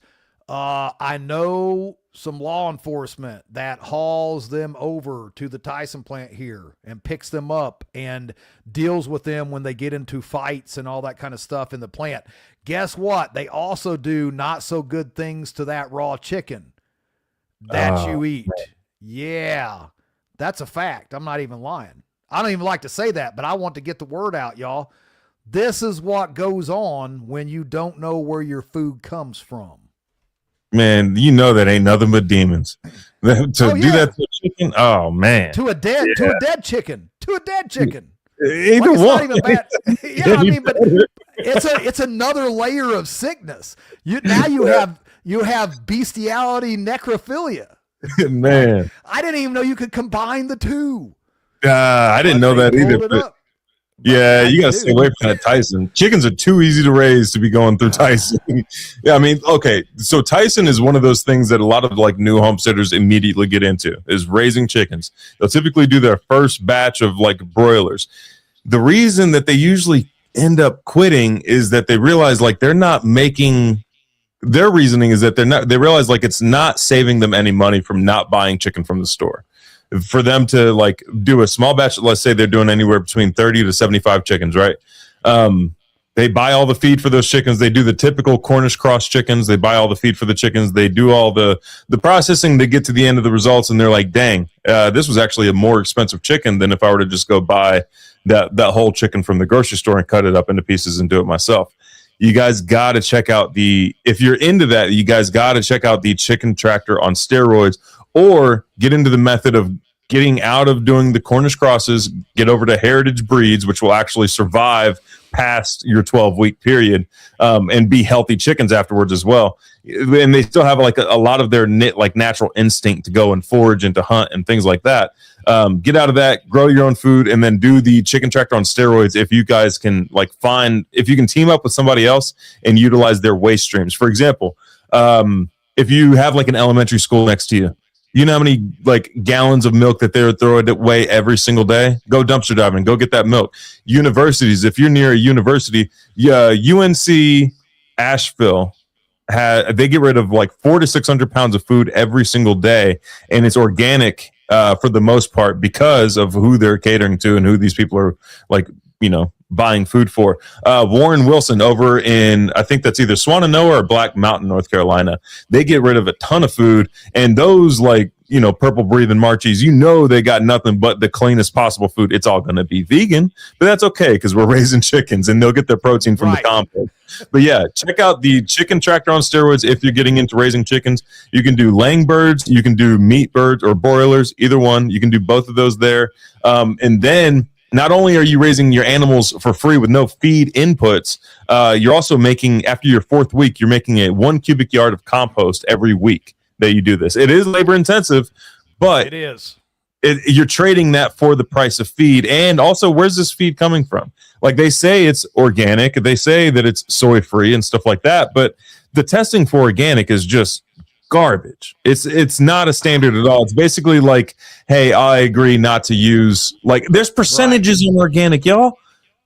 I know some law enforcement that hauls them over to the Tyson plant here and picks them up and deals with them when they get into fights and all that kind of stuff in the plant. Guess what? They also do not so good things to that raw chicken that you eat. Man. Yeah, that's a fact. I'm not even lying. I don't even like to say that, but I want to get the word out, y'all. This is what goes on when you don't know where your food comes from. Man, you know that ain't nothing but demons. Do that to a chicken? Oh man. To a dead chicken. To a dead chicken. Either like, one. Not even bad. Yeah, I mean, but it's another layer of sickness. You have bestiality necrophilia. Man. I didn't even know you could combine the two. I didn't know that either. But yeah, you got to stay away from that Tyson. Chickens are too easy to raise to be going through Tyson. Yeah, I mean, okay. So Tyson is one of those things that a lot of like new homesteaders immediately get into is raising chickens. They'll typically do their first batch of like broilers. The reason that they usually end up quitting is that they realize like they're not making, their reasoning is that they realize like it's not saving them any money from not buying chicken from the store. For them to like do a small batch, let's say they're doing anywhere between 30 to 75 chickens, right? They buy all the feed for those chickens. They do the typical Cornish cross chickens. They buy all the feed for the chickens. They do all the processing. They get to the end of the results and they're like, dang, this was actually a more expensive chicken than if I were to just go buy that whole chicken from the grocery store and cut it up into pieces and do it myself. You guys got to check out if you're into that, you guys got to check out the chicken tractor on steroids, or get into the method of getting out of doing the Cornish crosses, get over to heritage breeds, which will actually survive past your 12-week period, and be healthy chickens afterwards as well. And they still have like a lot of their natural instinct to go and forage and to hunt and things like that. Get out of that, grow your own food, and then do the chicken tractor on steroids. If you guys can if you can team up with somebody else and utilize their waste streams. For example, if you have like an elementary school next to you, you know how many like gallons of milk that they're throwing away every single day? Go dumpster diving, go get that milk. Universities, if you're near a university, UNC Asheville, they get rid of like 400 to 600 pounds of food every single day, and it's organic for the most part because of who they're catering to and who these people are buying food for. Warren Wilson over in, I think that's either Swananoa or Black Mountain, North Carolina. They get rid of a ton of food, and those purple breathing Marchies, they got nothing but the cleanest possible food. It's all going to be vegan, but that's okay because we're raising chickens and they'll get their protein from the compost. But yeah, check out the chicken tractor on steroids. If you're getting into raising chickens, you can do laying birds, you can do meat birds or broilers, either one. You can do both of those there. And then not only are you raising your animals for free with no feed inputs, you're also making, after your 4th week, you're making a 1 cubic yard of compost every week that you do this. It is labor intensive, but it is. You're trading that for the price of feed. And also, where's this feed coming from? Like they say it's organic. They say that it's soy free and stuff like that. But the testing for organic is just garbage. It's not a standard at all. It's basically like, hey, I agree not to use, there's percentages in organic, y'all.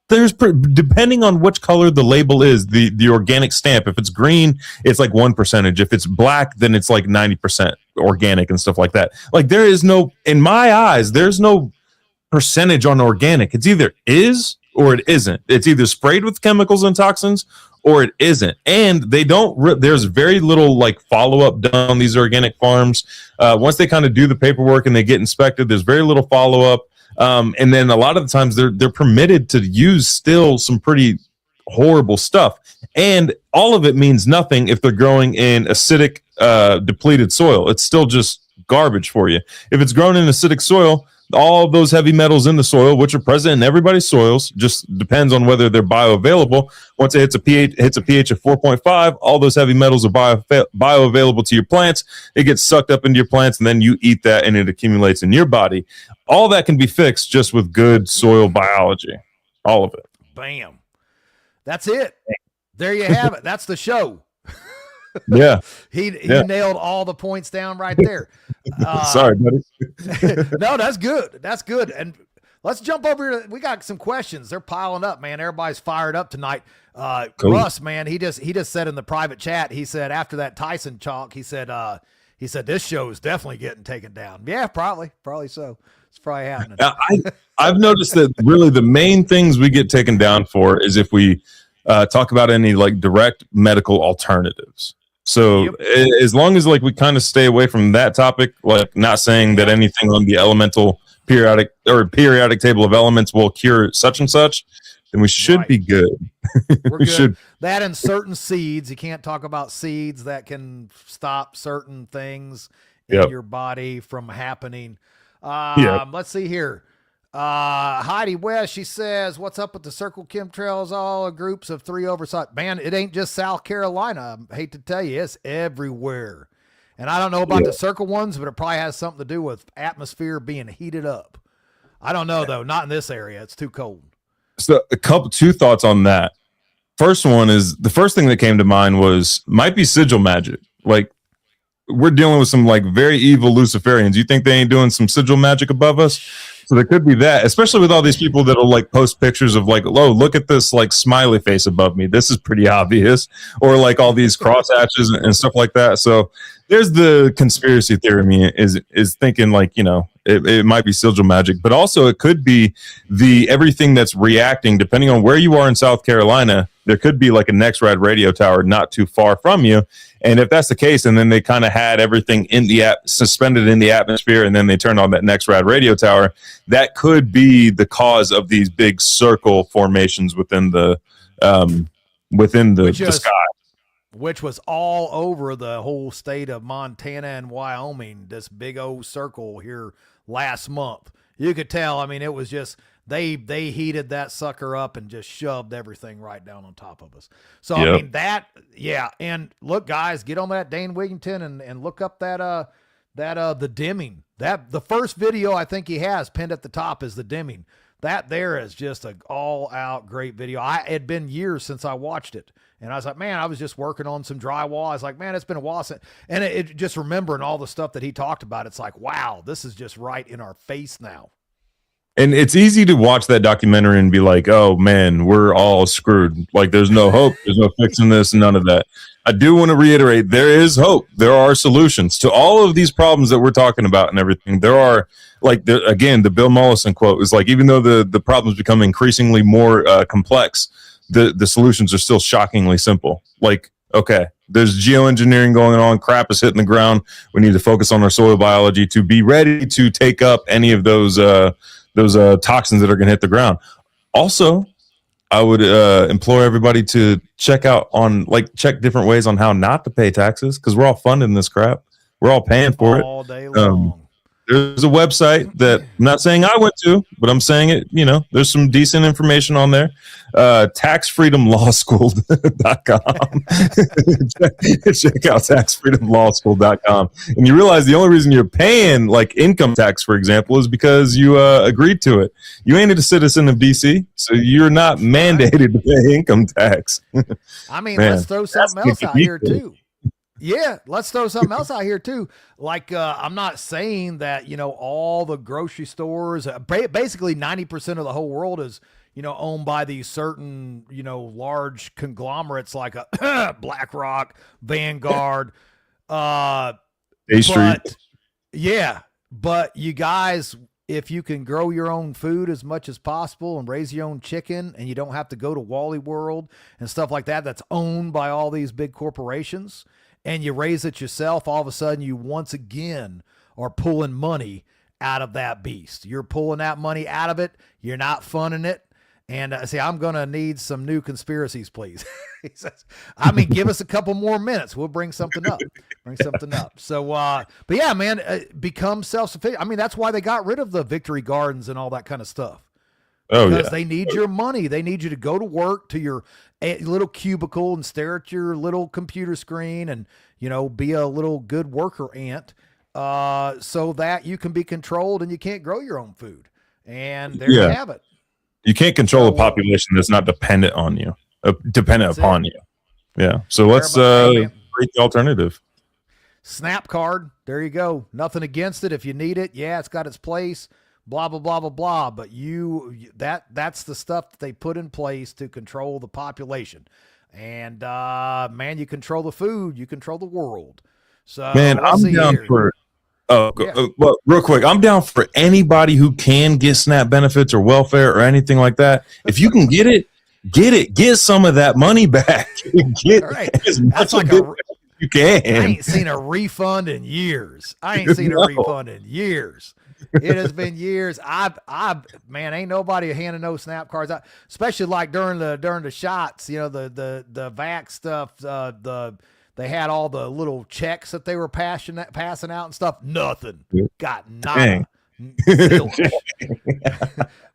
There's depending on which color the label is, the organic stamp. If it's green, it's like 1%. If it's black, then it's like 90% organic and stuff like that. Like there is no, in my eyes, there's no percentage on organic. It's either is or it isn't. It's either sprayed with chemicals and toxins or it isn't. And they don't, there's very little like follow up done on these organic farms. Once they kind of do the paperwork and they get inspected, there's very little follow up. And then a lot of the times they're permitted to use still some pretty horrible stuff. And all of it means nothing if they're growing in acidic, depleted soil. It's still just garbage for you. If it's grown in acidic soil, all of those heavy metals in the soil, which are present in everybody's soils, just depends on whether they're bioavailable. Once it hits a pH of 4.5, all those heavy metals are bioavailable to your plants. It gets sucked up into your plants, and then you eat that, and it accumulates in your body. All that can be fixed just with good soil biology. All of it. Bam. That's it. There you have it. That's the show. Yeah. He nailed all the points down right there. Sorry, buddy. No, that's good. That's good. And let's jump over here. We got some questions. They're piling up, man. Everybody's fired up tonight. Cool. Russ, man, he just said in the private chat, he said after that Tyson chalk, he said this show is definitely getting taken down. Yeah, probably so. It's probably happening. I've noticed that really the main things we get taken down for is if we talk about any like direct medical alternatives. So as long as like we kind of stay away from that topic, like not saying that anything on the elemental periodic table of elements will cure such and such, then we should be good. We're good. Should. That and certain seeds, you can't talk about seeds that can stop certain things in your body from happening. Let's see here. Heidi West, she says, what's up with the circle chemtrails? All groups of 3 oversight. Man, it ain't just South Carolina. I hate to tell you, it's everywhere. And I don't know about the circle ones, but it probably has something to do with atmosphere being heated up. I don't know though. Not in this area. It's too cold. So two thoughts on that. First one is the first thing that came to mind might be sigil magic. Like we're dealing with some like very evil Luciferians. You think they ain't doing some sigil magic above us? So there could be that, especially with all these people that'll like post pictures of like, oh, look at this like smiley face above me. This is pretty obvious. Or like all these cross hatches and stuff like that. So there's the conspiracy theory in me is thinking like, you know, it might be sigil magic, but also it could be everything that's reacting depending on where you are in South Carolina. There could be like a NextRad radio tower not too far from you. And if that's the case, and then they kind of had everything in the suspended in the atmosphere, and then they turned on that NextRad radio tower, that could be the cause of these big circle formations within the sky. Which was all over the whole state of Montana and Wyoming, this big old circle here last month. You could tell, I mean, it was just, they heated that sucker up and just shoved everything right down on top of us. So, I mean, and look, guys, get on that Dane Wigington and look up that the dimming. That the first video I think he has pinned at the top is the dimming. That there is just an all-out great video. It had been years since I watched it. And I was like, man, I was just working on some drywall. I was like, man, it's been a while since. And it just remembering all the stuff that he talked about, it's like, wow, this is just right in our face now. And it's easy to watch that documentary and be like, oh, man, we're all screwed. Like, there's no hope. There's no fixing this, none of that. I do want to reiterate, there is hope. There are solutions to all of these problems that we're talking about and everything. There are, like, again, the Bill Mollison quote is like, even though the problems become increasingly more complex, the solutions are still shockingly simple. Like, okay, there's geoengineering going on. Crap is hitting the ground. We need to focus on our soil biology to be ready to take up any of those toxins that are going to hit the ground. Also, I would implore everybody to check different ways on how not to pay taxes, because we're all funding this crap. We're all paying for it all day long. There's a website that I'm not saying I went to, but I'm saying it, you know, there's some decent information on there. Taxfreedomlawschool.com. Check out taxfreedomlawschool.com. And you realize the only reason you're paying like income tax, for example, is because you agreed to it. You ain't a citizen of DC, so you're not mandated to pay income tax. I mean, let's throw something else out here too. Yeah, let's throw something else out here too. Like, I'm not saying that, you know, all the grocery stores, basically 90% of the whole world is, you know, owned by these certain, you know, large conglomerates like a BlackRock, Vanguard, A Street. Yeah, but you guys, if you can grow your own food as much as possible and raise your own chicken, and you don't have to go to Wally World and stuff like that, that's owned by all these big corporations, and you raise it yourself, all of a sudden you once again are pulling money out of that beast. You're pulling that money out of it. You're not funding it. And see, I'm going to need some new conspiracies, please. He says, I mean, give us a couple more minutes. We'll bring something up. So, but yeah, man, become self-sufficient. I mean, that's why they got rid of the victory gardens and all that kind of stuff. Oh, because yeah. they need your money. They need you to go to work to your little cubicle and stare at your little computer screen and, you know, be a little good worker ant, so that you can be controlled and you can't grow your own food. And there you have it. You can't control a population that's not dependent on you, dependent upon you. Yeah. So let's create the alternative. Snap card. There you go. Nothing against it. If you need it, yeah, it's got its place. Blah, blah, blah, blah, blah. But that's the stuff that they put in place to control the population. And man, you control the food, you control the world. So man, I'm down for well, real quick, I'm down for anybody who can get SNAP benefits or welfare or anything like that. If you can get it, get some of that money back. Get as much of it as you can. I ain't seen a refund in years. It has been years. Man, ain't nobody handing no SNAP cards out, especially like during the shots, you know, the vax stuff, they had all the little checks that they were passing out and stuff. Nothing. Got nada.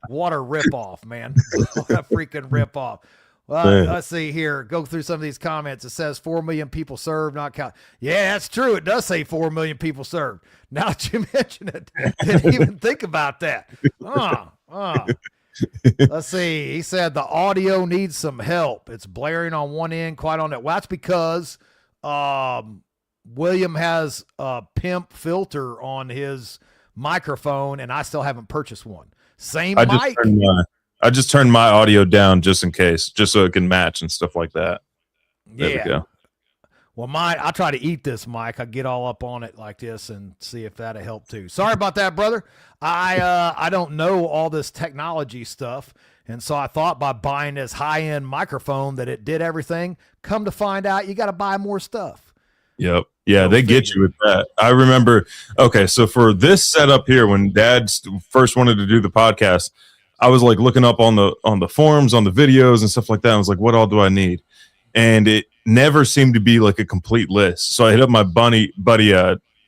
What a ripoff, man. What a freaking ripoff. Well, let's see here. Go through some of these comments. It says 4 million people served, not count. Yeah, that's true. It does say 4 million people served. Now that you mention it, didn't even think about that. Let's see. He said the audio needs some help. It's blaring on one end, quiet on that. Well, that's because William has a pimp filter on his microphone, and I still haven't purchased one. Same mic. I just turned my audio down just in case, just so it can match and stuff like that. There we go. Well, I try to eat this mic. I get all up on it like this and see if that'll help too. Sorry about that, brother. I don't know all this technology stuff, and so I thought by buying this high-end microphone that it did everything. Come to find out, you got to buy more stuff. Yep. Yeah, they get you with that. I remember. Okay, so for this setup here, when Dad first wanted to do the podcast, I was like looking up on the forums, on the videos and stuff like that. I was like, what all do I need? And it never seemed to be like a complete list. So I hit up my buddy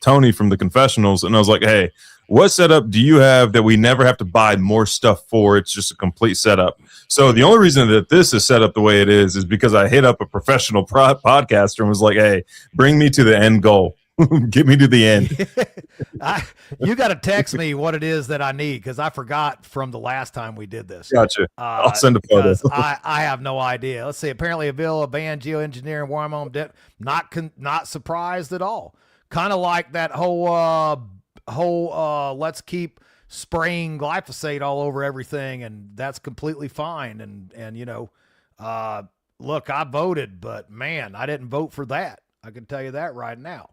Tony from the Confessionals, and I was like, hey, what setup do you have that we never have to buy more stuff for? It's just a complete setup. So the only reason that this is set up the way it is because I hit up a professional podcaster and was like, hey, bring me to the end goal. Get me to the end. You got to text me what it is that I need, because I forgot from the last time we did this. Gotcha. I'll send a photo. I have no idea. Let's see. Apparently, a bill of band geoengineering Wyoming. Not surprised at all. Kind of like that whole let's keep spraying glyphosate all over everything, and that's completely fine. And you know, look, I voted, but man, I didn't vote for that. I can tell you that right now.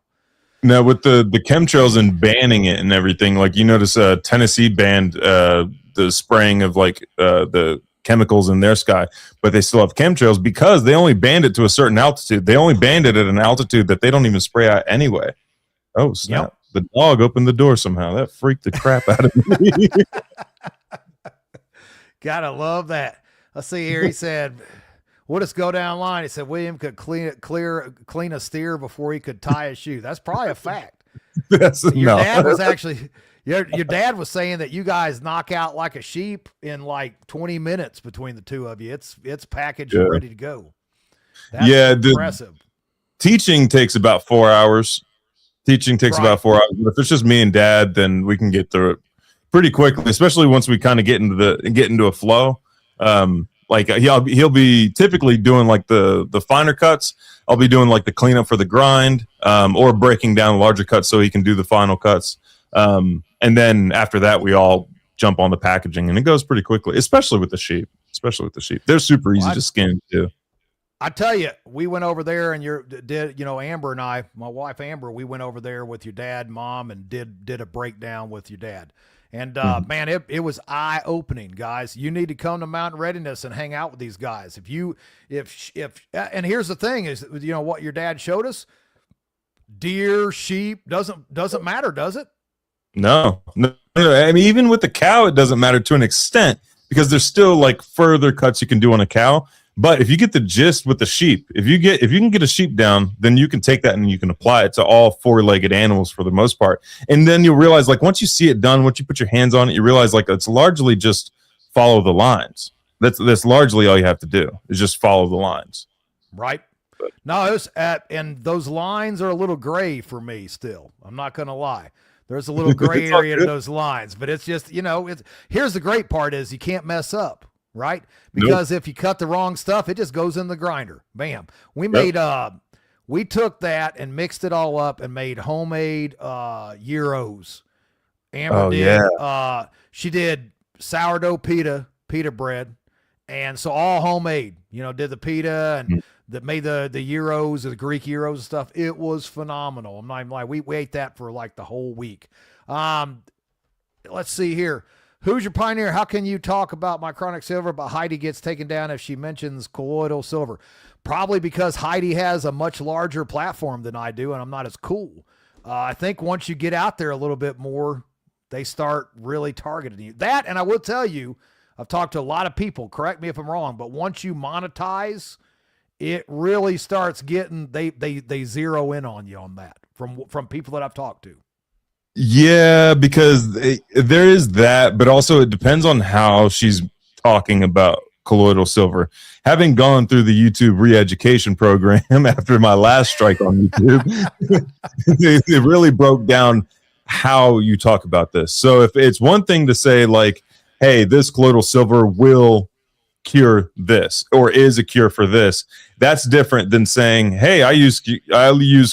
Now, with the chemtrails and banning it and everything, like you notice Tennessee banned the spraying of like the chemicals in their sky, but they still have chemtrails because they only banned it to a certain altitude. They only banned it at an altitude that they don't even spray out anyway. Oh, snap. Yep. The dog opened the door somehow. That freaked the crap out of me. Gotta love that. Let's see here. He said, we'll just go down line. He said William could clean a steer before he could tie a shoe. That's probably a fact. Your dad was saying that you guys knock out like a sheep in like 20 minutes between the two of you. It's packaged and ready to go. That's impressive. Teaching takes about 4 hours. About 4 hours. But if it's just me and Dad, then we can get through it pretty quickly, especially once we kind of get into a flow. Like he'll be typically doing like the finer cuts. I'll be doing like the cleanup for the grind, or breaking down larger cuts so he can do the final cuts. And then after that, we all jump on the packaging, and it goes pretty quickly, especially with the sheep. They're super easy to skin too. I tell you, we went over there and Amber and I, my wife Amber, we went over there with your dad, mom, and did a breakdown with your dad. And man, it was eye opening, guys. You need to come to Mountain Readiness and hang out with these guys. And here's the thing is, what your dad showed us, deer, sheep, doesn't matter, does it? No. I mean, even with the cow, it doesn't matter to an extent because there's still like further cuts you can do on a cow. But if you get the gist with the sheep, if you can get a sheep down, then you can take that and you can apply it to all four-legged animals for the most part. And then you'll realize, like, once you see it done, once you put your hands on it, you realize, like, it's largely just follow the lines. That's largely all you have to do is just follow the lines. Right. No, and those lines are a little gray for me still. I'm not going to lie. There's a little gray area to those lines, but it's just, here's the great part is you can't mess up. Right? Because if you cut the wrong stuff, it just goes in the grinder. Bam. We took that and mixed it all up and made homemade gyros. Amber did. She did sourdough pita bread. And so all homemade, did the pita and that made the gyros, the Greek gyros and stuff. It was phenomenal. I'm not even lying. We ate that for like the whole week. Let's see here. Who's your pioneer? How can you talk about mycronic silver, but Heidi gets taken down if she mentions colloidal silver? Probably because Heidi has a much larger platform than I do, and I'm not as cool. I think once you get out there a little bit more, they start really targeting you. That, and I will tell you, I've talked to a lot of people, correct me if I'm wrong, but once you monetize, it really starts getting, they zero in on you on that from people that I've talked to. Yeah, because there is that, but also it depends on how she's talking about colloidal silver. Having gone through the YouTube re-education program after my last strike on YouTube, it really broke down how you talk about this. So if it's one thing to say like, hey, this colloidal silver will cure this or is a cure for this, that's different than saying, hey, I use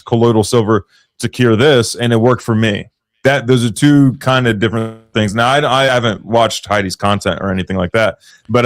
colloidal silver to cure this and it worked for me. Those are two kind of different things. Now, I haven't watched Heidi's content or anything like that, but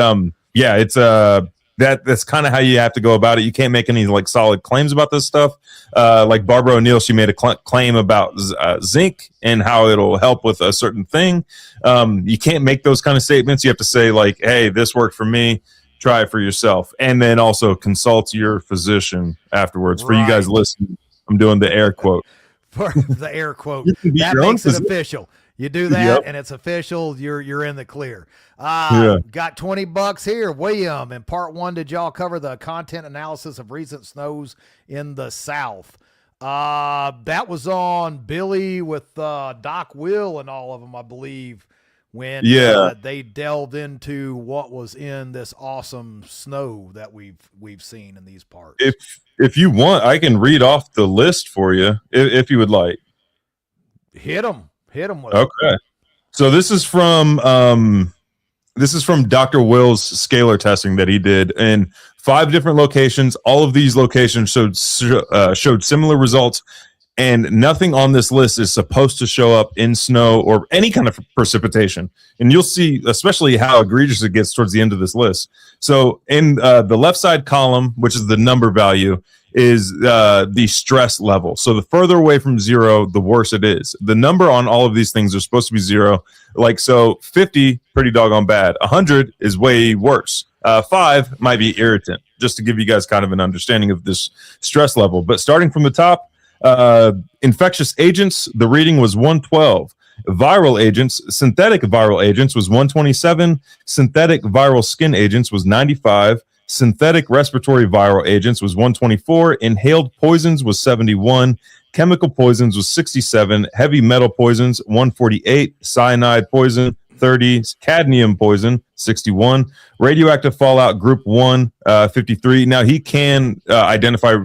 yeah, it's that's kind of how you have to go about it. You can't make any like solid claims about this stuff. Like Barbara O'Neill, she made a claim about zinc and how it'll help with a certain thing. You can't make those kind of statements. You have to say like, hey, this worked for me. Try it for yourself, and then also consult your physician afterwards. For you guys listening, I'm doing the air quote. For the air quote, that makes it official. You do that and it's official. You're in the clear. Got $20 here. William, in part 1, did y'all cover the content analysis of recent snows in the South? That was on Billy with Doc Will and all of them, I believe, when they delved into what was in this awesome snow that we've seen in these parts. If you want, I can read off the list for you if you would like. Hit them with okay. So this is from Dr. Will's scalar testing that he did in 5 different locations. All of these locations showed similar results, and nothing on this list is supposed to show up in snow or any kind of precipitation. And you'll see especially how egregious it gets towards the end of this list. So in the left side column, which is the number value, is the stress level. So the further away from 0, the worse it is. The number on all of these things are supposed to be 0. Like, so 50, pretty doggone bad. 100 is way worse. 5 might be irritant, just to give you guys kind of an understanding of this stress level. But starting from the top, infectious agents, the reading was 112. Viral agents, synthetic viral agents was 127. Synthetic viral skin agents was 95. Synthetic respiratory viral agents was 124. Inhaled poisons was 71. Chemical poisons was 67. Heavy metal poisons 148. Cyanide poison 30. Cadmium poison 61. Radioactive fallout group 1 53. Now he can identify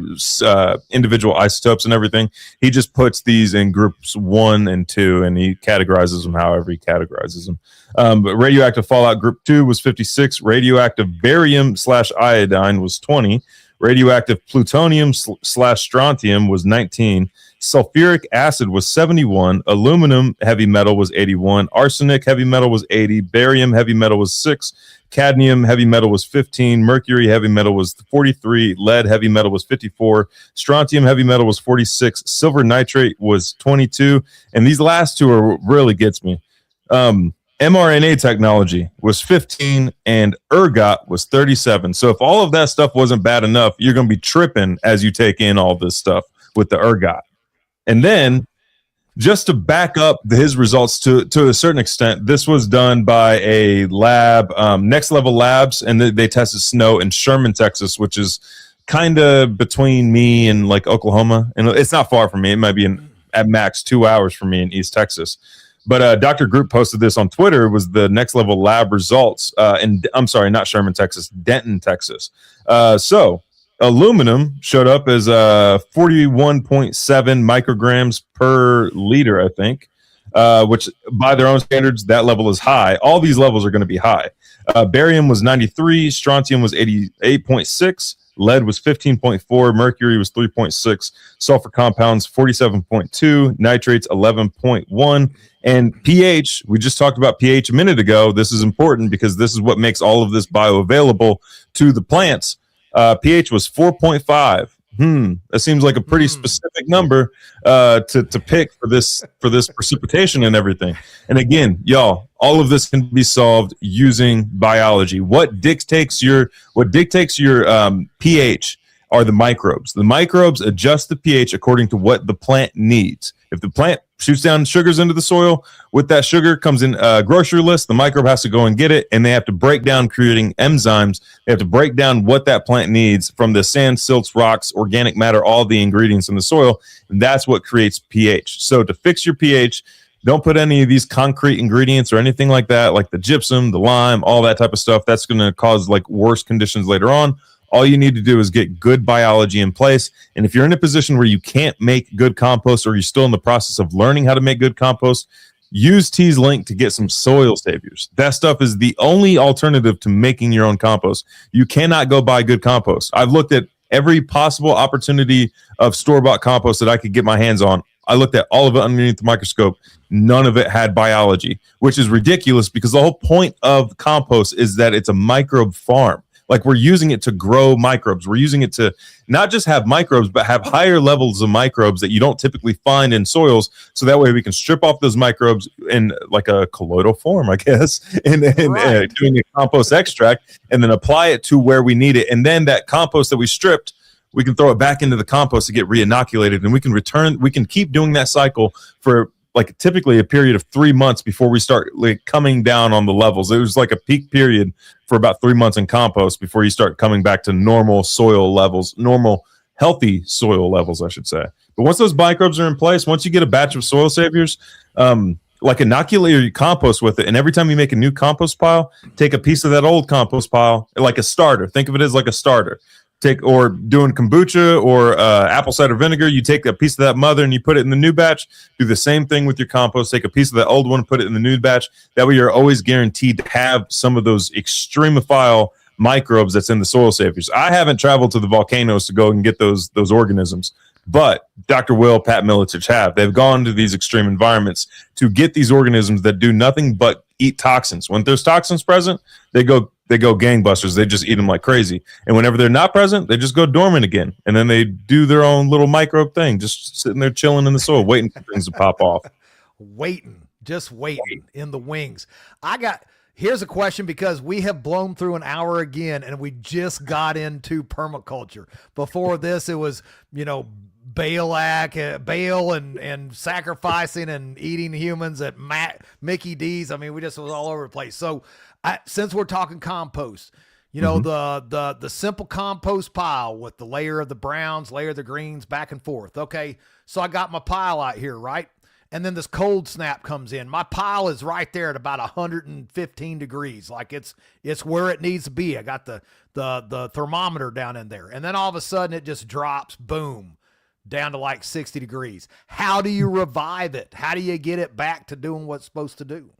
individual isotopes and everything. He just puts these in groups 1 and 2 and he categorizes them however he categorizes them. But radioactive fallout group 2 was 56. Radioactive barium/iodine was 20. Radioactive plutonium/strontium was 19. Sulfuric acid was 71. Aluminum heavy metal was 81. Arsenic heavy metal was 80. Barium heavy metal was 6. Cadmium heavy metal was 15. Mercury heavy metal was 43. Lead heavy metal was 54. Strontium heavy metal was 46. Silver nitrate was 22. And these last two are really gets me. mRNA technology was 15 and ergot was 37. So if all of that stuff wasn't bad enough, you're going to be tripping as you take in all this stuff with the ergot. And then just to back up his results to a certain extent, this was done by a lab, Next Level Labs, and they tested snow in Sherman, Texas, which is kind of between me and like Oklahoma. And it's not far from me. It might be at max 2 hours from me in East Texas. But Dr. Group posted this on Twitter. It was the Next Level Lab results. I'm sorry, not Sherman, Texas, Denton, Texas. So aluminum showed up as 41.7 micrograms per liter, I think, which by their own standards, that level is high. All these levels are going to be high. Barium was 93, strontium was 88.6, lead was 15.4, mercury was 3.6, sulfur compounds 47.2, nitrates 11.1, and pH, we just talked about pH a minute ago. This is important because this is what makes all of this bioavailable to the plants. pH was 4.5. That seems like a pretty specific number to pick for this precipitation and everything. And again, y'all, all of this can be solved using biology. What dictates your pH are the microbes. The microbes adjust the pH according to what the plant needs. If the plant shoots down sugars into the soil, with that sugar comes in a grocery list, the microbe has to go and get it, and they have to break down, creating enzymes. They have to break down what that plant needs from the sand, silts, rocks, organic matter, all the ingredients in the soil, and that's what creates pH. So to fix your pH, don't put any of these concrete ingredients or anything like that, like the gypsum, the lime, all that type of stuff. That's going to cause like worse conditions later on. All you need to do is get good biology in place. And if you're in a position where you can't make good compost, or you're still in the process of learning how to make good compost, use T's link to get some soil saviors. That stuff is the only alternative to making your own compost. You cannot go buy good compost. I've looked at every possible opportunity of store-bought compost that I could get my hands on. I looked at all of it underneath the microscope. None of it had biology, which is ridiculous because the whole point of compost is that it's a microbe farm. Like, we're using it to grow microbes. We're using it to not just have microbes, but have higher levels of microbes that you don't typically find in soils. So that way we can strip off those microbes in like a colloidal form, I guess, and doing a compost extract, and then apply it to where we need it. And then that compost that we stripped, we can throw it back into the compost to get re-inoculated, and we can keep doing that cycle for like typically a period of 3 months before we start like coming down on the levels. It was like a peak period for about 3 months in compost before you start coming back to normal soil levels, normal healthy soil levels, I should say. But once those microbes are in place, once you get a batch of soil saviors, like inoculate your compost with it. And every time you make a new compost pile, take a piece of that old compost pile, like a starter. Think of it as like a starter. Or doing kombucha or apple cider vinegar, you take a piece of that mother and you put it in the new batch. Do the same thing with your compost. Take a piece of that old one, put it in the new batch. That way you're always guaranteed to have some of those extremophile microbes that's in the soil saviors. I haven't traveled to the volcanoes to go and get those organisms, but Dr. Will, Pat Miletich have. They've gone to these extreme environments to get these organisms that do nothing but eat toxins. When there's toxins present, they go gangbusters. They just eat them like crazy. And whenever they're not present, they just go dormant again. And then they do their own little microbe thing, just sitting there chilling in the soil, waiting for things to pop off. Just waiting in the wings. Here's a question, because we have blown through an hour again, and we just got into permaculture. Before this, it was, Baal and sacrificing and eating humans at Mickey D's. I mean, we just was all over the place. So since we're talking compost, the simple compost pile with the layer of the browns, layer of the greens, back and forth. Okay. So I got my pile out here, right? And then this cold snap comes in. My pile is right there at about 115 degrees. Like it's where it needs to be. I got the thermometer down in there. And then all of a sudden it just drops, boom, down to like 60 degrees. How do you revive it? How do you get it back to doing what's supposed to do?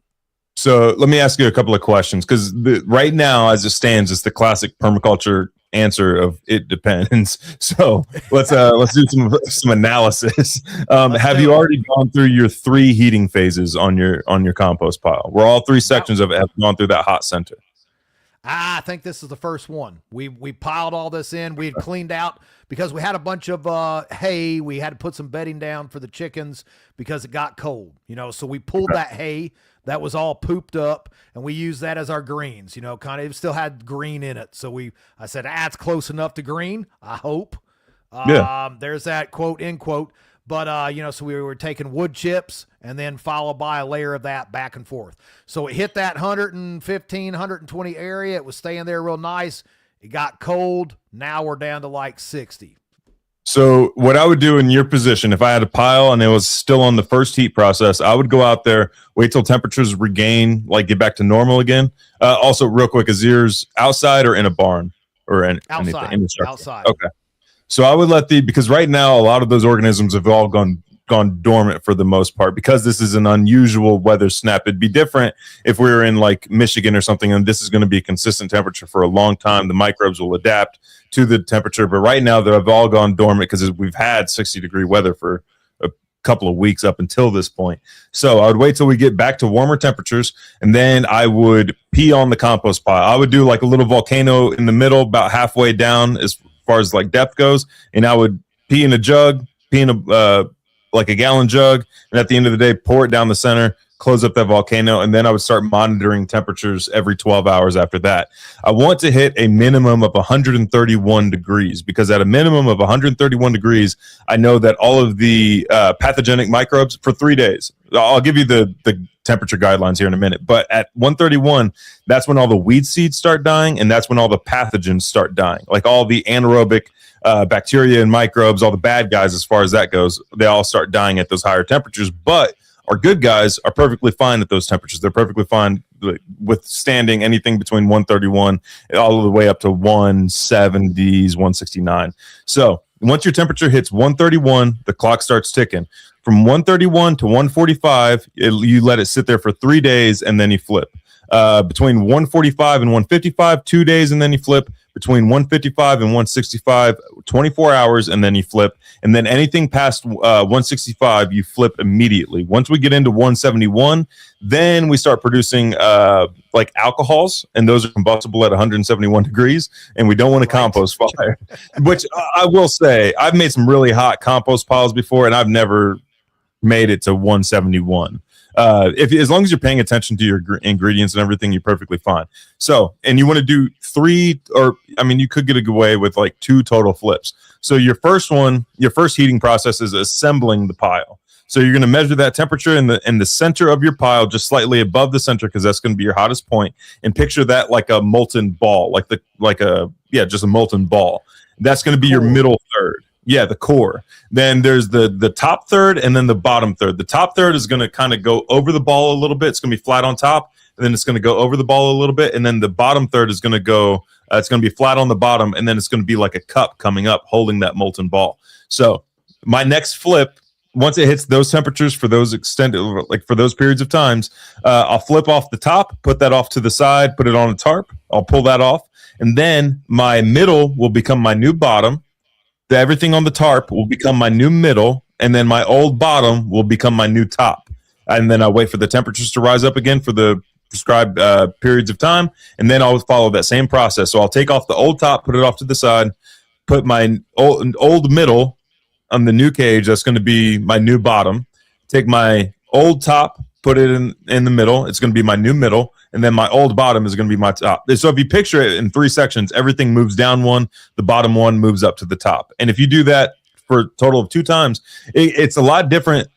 So let me ask you a couple of questions, because right now, as it stands, it's the classic permaculture answer of it depends. So let's do some analysis. Have you already gone through your 3 heating phases on your compost pile, where all 3 sections of it have gone through that hot center? I think this is the first one. We piled all this in. We had cleaned out because we had a bunch of hay. We had to put some bedding down for the chickens because it got cold, so we pulled that hay that was all pooped up, and we used that as our greens, kind of. It still had green in it. So I said, it's close enough to green, I hope. There's that quote, end quote. But, so we were taking wood chips and then followed by a layer of that back and forth. So it hit that 115, 120 area. It was staying there real nice. It got cold. Now we're down to like 60. So what I would do in your position, if I had a pile and it was still on the first heat process, I would go out there, wait till temperatures regain, like get back to normal again. Also, real quick, is yours outside or in a barn or anything? Outside. Okay. So I would because right now a lot of those organisms have all gone dormant for the most part, because this is an unusual weather snap. It'd be different if we were in like Michigan or something, and this is going to be a consistent temperature for a long time. The microbes will adapt to the temperature, but right now they've all gone dormant because we've had 60-degree weather for a couple of weeks up until this point. So I would wait till we get back to warmer temperatures, and then I would pee on the compost pile. I would do like a little volcano in the middle, about halfway down as far as like depth goes, and I would pee in a jug, pee in like a gallon jug, and at the end of the day, pour it down the center, close up that volcano, and then I would start monitoring temperatures every 12 hours after that. I want to hit a minimum of 131 degrees, because at a minimum of 131 degrees, I know that all of the pathogenic microbes for 3 days. I'll give you the temperature guidelines here in a minute, but at 131, that's when all the weed seeds start dying, and that's when all the pathogens start dying, like all the anaerobic bacteria and microbes, all the bad guys as far as that goes, they all start dying at those higher temperatures. But our good guys are perfectly fine at those temperatures. They're perfectly fine withstanding anything between 131 all the way up to 170s, 169. So once your temperature hits 131, the clock starts ticking. From 131 to 145, you let it sit there for 3 days, and then you flip. Between 145 and 155, 2 days, and then you flip. Between 155 and 165, 24 hours, and then you flip. And then anything past 165, you flip immediately. Once we get into 171, then we start producing like alcohols, and those are combustible at 171 degrees, and we don't want to compost fire. Which I will say, I've made some really hot compost piles before, and I've never made it to 171. As long as you're paying attention to your ingredients and everything, you're perfectly fine. So, and you want to do 3, or you could get away with like 2 total flips. So your first heating process is assembling the pile. So you're going to measure that temperature in the center of your pile, just slightly above the center, because that's going to be your hottest point, and picture that like a molten ball, just a molten ball. That's going to be your middle third. Yeah, the core. Then there's the top third and then the bottom third. The top third is going to kind of go over the ball a little bit. It's going to be flat on top, and then it's going to go over the ball a little bit. And then the bottom third is going to go, it's going to be flat on the bottom, and then it's going to be like a cup coming up holding that molten ball. So my next flip, once it hits those temperatures for those extended, like for those periods of times, I'll flip off the top, put that off to the side, put it on a tarp. I'll pull that off. And then my middle will become my new bottom. Everything on the tarp will become my new middle, and then my old bottom will become my new top. And then I wait for the temperatures to rise up again for the prescribed periods of time, and then I'll follow that same process. So I'll take off the old top, put it off to the side, put my old middle on the new cage. That's going to be my new bottom. Take my old top, put it in the middle. It's going to be my new middle. And then my old bottom is going to be my top. So if you picture it in 3 sections, everything moves down one, the bottom one moves up to the top. And if you do that for a total of 2 times, it's a lot different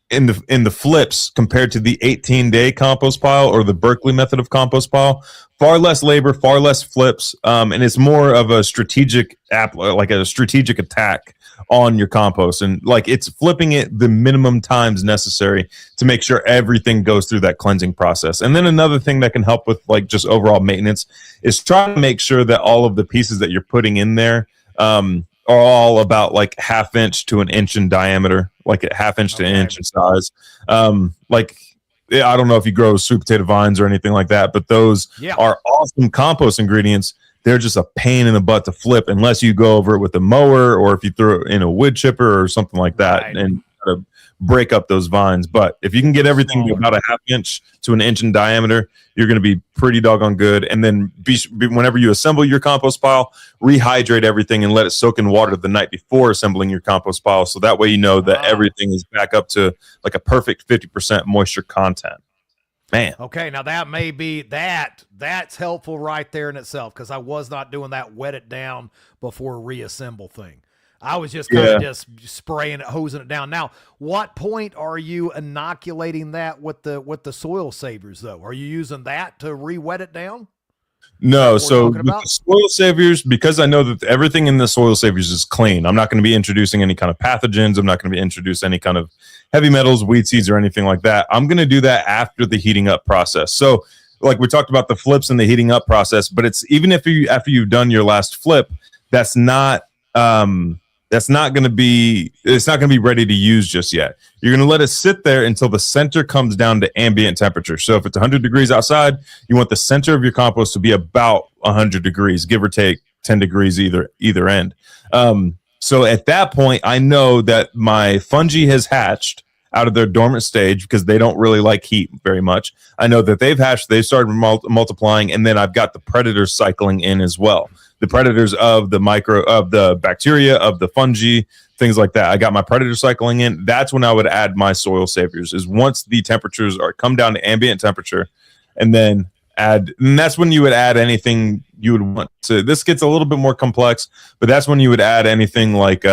in the flips compared to the 18-day compost pile or the Berkeley method of compost pile. Far less labor, far less flips, and it's more of a strategic attack on your compost, and like it's flipping it the minimum times necessary to make sure everything goes through that cleansing process. And then another thing that can help with like just overall maintenance is trying to make sure that all of the pieces that you're putting in there are all about like 1/2 inch to 1 inch in diameter, like a 1/2 inch to 1 inch in size. I don't know if you grow sweet potato vines or anything like that, but those are awesome compost ingredients they're just a pain in the butt to flip unless you go over it with a mower or if you throw it in a wood chipper or something like that, Right. and break up those vines. But if you can get everything to about a half inch to an inch in diameter, you're going to be pretty doggone good. And then whenever you assemble your compost pile, rehydrate everything and let it soak in water the night before assembling your compost pile. So that way, you know that everything is back up to like a perfect 50% moisture content. Man. Okay, now that may be that's helpful right there in itself, because I was not doing that wet it down before reassemble thing. I was just kind of just spraying it, hosing it down. Now, what point are you inoculating that with the soil savers though? Are you using that to re-wet it down? No, so with the soil saviors, because I know that everything in the soil saviors is clean, I'm not going to be introducing any kind of pathogens. I'm not going to be introducing any kind of heavy metals, weed seeds, or anything like that. I'm going to do that after the heating up process. So like we talked about the flips and the heating up process, but it's even if you after you've done your last flip, it's not going to be ready to use just yet. You're going to let it sit there until the center comes down to ambient temperature. So if it's 100 degrees outside, you want the center of your compost to be about 100 degrees, give or take 10 degrees either end. So at that point, I know that my fungi has hatched out of their dormant stage because they don't really like heat very much. I know that they've hatched, they've started multiplying, and then I've got the predators cycling in as well. The predators of the bacteria, of the fungi, things like that. I got my predator cycling in. That's when I would add my soil saviors, is once the temperatures come down to ambient temperature, and then and that's when you would add anything you would want to. This gets a little bit more complex, but that's when you would add anything like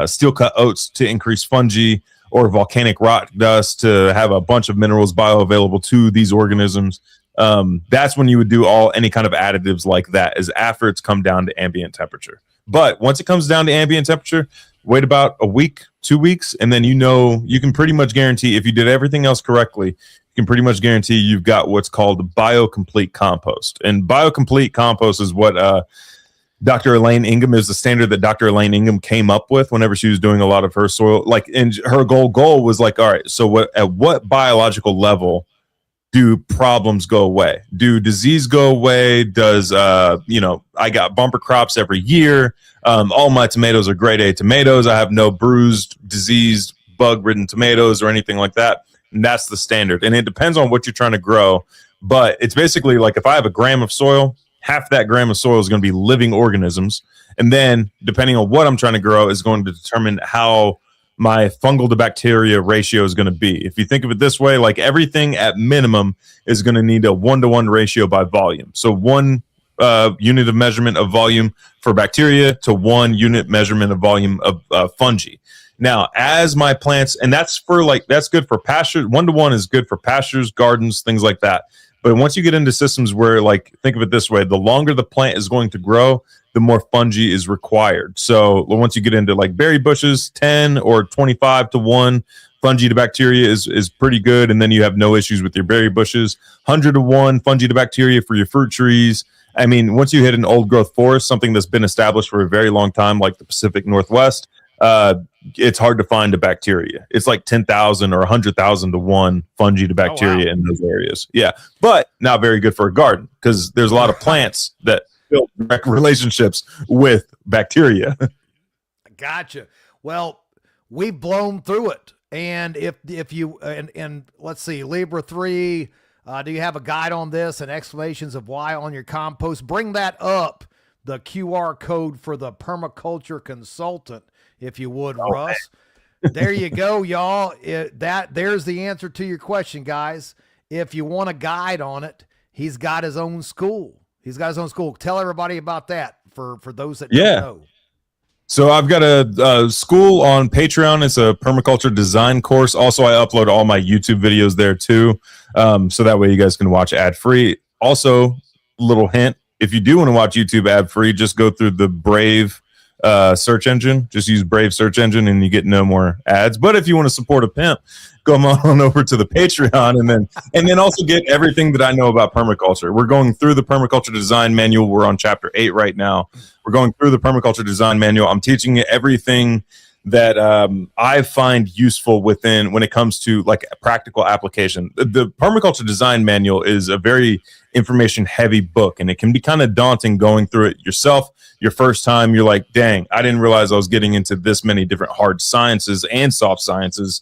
steel cut oats to increase fungi, or volcanic rock dust to have a bunch of minerals bioavailable to these organisms. That's when you would do any kind of additives like that, is after it's come down to ambient temperature. But once it comes down to ambient temperature, wait about a week, 2 weeks, and then you can pretty much guarantee, if you did everything else correctly, you can pretty much guarantee you've got what's called biocomplete compost. And biocomplete compost is what Dr. Elaine Ingham is the standard that Dr. Elaine Ingham came up with whenever she was doing a lot of her soil. And her goal was like, all right, so at what biological level do problems go away? Do disease go away? Does, I got bumper crops every year. All my tomatoes are grade A tomatoes. I have no bruised, diseased, bug-ridden tomatoes or anything like that. And that's the standard. And it depends on what you're trying to grow. But it's basically like if I have a gram of soil, half that gram of soil is going to be living organisms. And then depending on what I'm trying to grow is going to determine how my fungal to bacteria ratio is going to be. If you think of it this way, like everything at minimum is going to need a 1-to-1 ratio by volume. So 1 unit of measurement of volume for bacteria to 1 unit measurement of volume of fungi. Now, as my plants, and that's good for pastures. 1-to-1 is good for pastures, gardens, things like that. But once you get into systems where, think of it this way, the longer the plant is going to grow, the more fungi is required. So once you get into like berry bushes, 10 or 25-to-1 fungi to bacteria is pretty good. And then you have no issues with your berry bushes. 100-to-1 fungi to bacteria for your fruit trees. I mean, once you hit an old growth forest, something that's been established for a very long time, like the Pacific Northwest, it's hard to find a bacteria. It's like 10,000 or 100,000-to-1 fungi to bacteria in those areas. Yeah, but not very good for a garden because there's a lot of plants that build direct relationships with bacteria. Gotcha. Well, we've blown through it. And if you, and let's see, Libra 3, do you have a guide on this and explanations of why on your compost? Bring that up, the QR code for the Permaculture Consultant, if you would, Russ. There you go, y'all. There's the answer to your question, guys. If you want a guide on it, he's got his own school. Tell everybody about that for those that don't know. So I've got a school on Patreon. It's a permaculture design course. Also, I upload all my YouTube videos there too. So that way you guys can watch ad free. Also, little hint, if you do want to watch YouTube ad free, just go through the Brave search engine. Just use Brave search engine and you get no more ads. But if you want to support a pimp, come on over to the Patreon and then also get everything that I know about permaculture. We're going through the permaculture design manual. We're on chapter 8 right now. We're going through the permaculture design manual. I'm teaching you everything that I find useful when it comes to like practical application. The Permaculture Design Manual is a very information heavy book, and it can be kind of daunting going through it yourself. Your first time, you're like, dang, I didn't realize I was getting into this many different hard sciences and soft sciences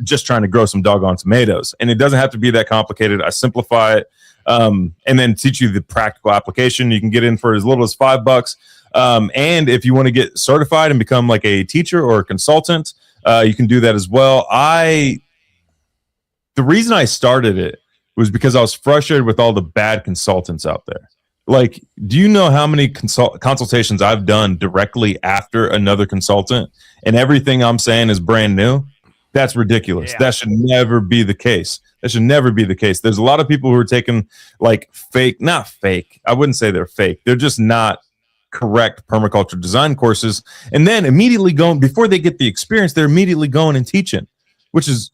just trying to grow some doggone tomatoes. And it doesn't have to be that complicated. I simplify it and then teach you the practical application. You can get in for as little as $5. And if you want to get certified and become like a teacher or a consultant, you can do that as well. The reason I started it was because I was frustrated with all the bad consultants out there. Like, do you know how many consultations I've done directly after another consultant and everything I'm saying is brand new? That's ridiculous. Yeah. That should never be the case. That should never be the case. There's a lot of people who are taking like not fake. I wouldn't say they're fake. They're just not correct permaculture design courses. And then immediately going, before they get the experience, they're immediately going and teaching, which is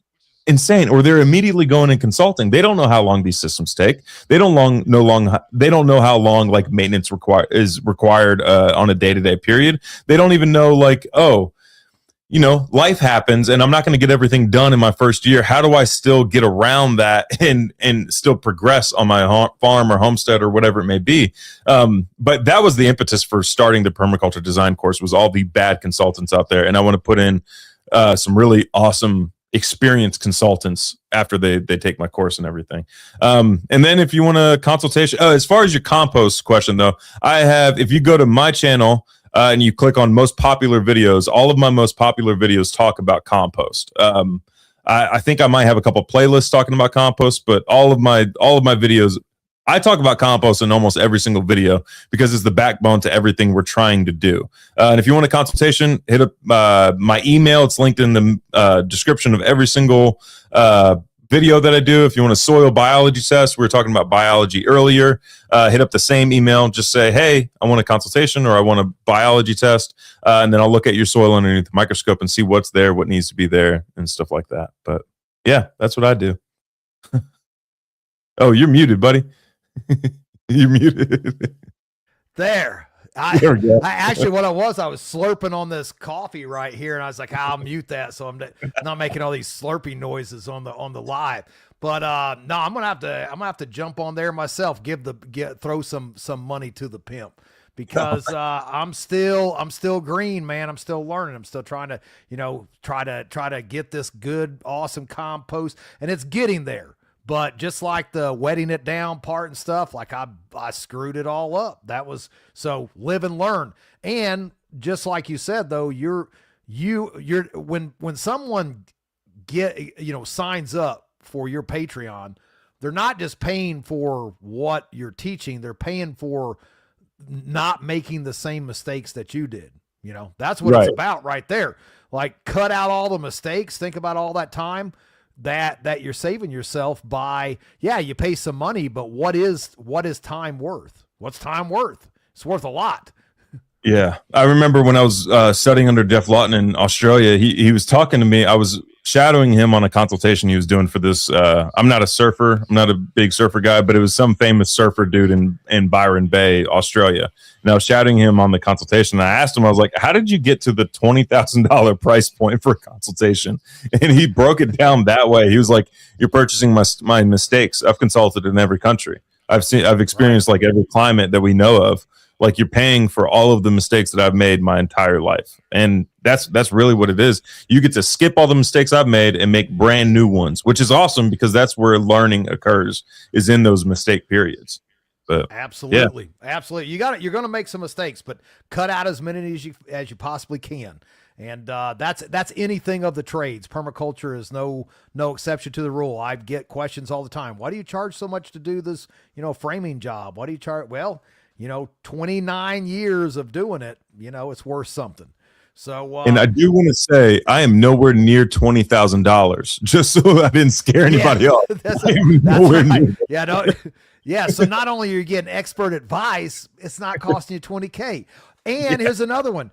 insane. Or they're immediately going and consulting. They don't know how long these systems take. They don't know how long like maintenance is required on a day-to-day period. They don't even know like, oh, you know, life happens and I'm not going to get everything done in my first year. How do I still get around that and still progress on my farm or homestead or whatever it may be? But that was the impetus for starting the permaculture design course, was all the bad consultants out there. And I want to put in some really awesome experienced consultants after they take my course and everything. And then if you want a consultation, as far as your compost question though, if you go to my channel, and you click on most popular videos, all of my most popular videos talk about compost. I think I might have a couple playlists talking about compost, but all of my videos, I talk about compost in almost every single video because it's the backbone to everything we're trying to do. And if you want a consultation, hit up my email. It's linked in the description of every single video that I do. If you want a soil biology test, we were talking about biology earlier, hit up the same email, just say, hey, I want a consultation or I want a biology test. And then I'll look at your soil underneath the microscope and see what's there, what needs to be there and stuff like that. But yeah, that's what I do. Oh, you're muted, buddy. You're muted. There. I actually, what I was slurping on this coffee right here, and I was like, I'll mute that so I'm not making all these slurping noises on the live. But no, I'm gonna have to jump on there myself, throw some money to the pimp, because I'm still green, man. I'm still learning. I'm still trying to, try to get this good, awesome compost, and it's getting there. But just like the wetting it down part and stuff, like I screwed it all up. That was, so live and learn. And just like you said, though, when someone signs up for your Patreon, they're not just paying for what you're teaching. They're paying for not making the same mistakes that you did. That's what it's about right there. Like, cut out all the mistakes. Think about all that time that you're saving yourself by, you pay some money, but what is time worth? What's time worth? It's worth a lot. Yeah. I remember when I was studying under Jeff Lawton in Australia, he was talking to me. I was shadowing him on a consultation he was doing for this. I'm not a surfer. I'm not a big surfer guy, but it was some famous surfer dude in Byron Bay, Australia. And I was shadowing him on the consultation. And I asked him, I was like, how did you get to the $20,000 price point for a consultation? And he broke it down that way. He was like, you're purchasing my mistakes. I've consulted in every country. I've experienced like every climate that we know of. Like, you're paying for all of the mistakes that I've made my entire life. And that's really what it is. You get to skip all the mistakes I've made and make brand new ones, which is awesome because that's where learning occurs, is in those mistake periods. But absolutely. Absolutely. You're going to make some mistakes, but cut out as many as you possibly can. And that's anything of the trades. Permaculture is no exception to the rule. I get questions all the time. Why do you charge so much to do this, framing job? Why do you charge? Well, 29 years of doing it, it's worth something. So, and I do want to say, I am nowhere near $20,000, just so I didn't scare anybody off. That's right. Yeah. So not only are you getting expert advice, it's not costing you $20K. And here's another one.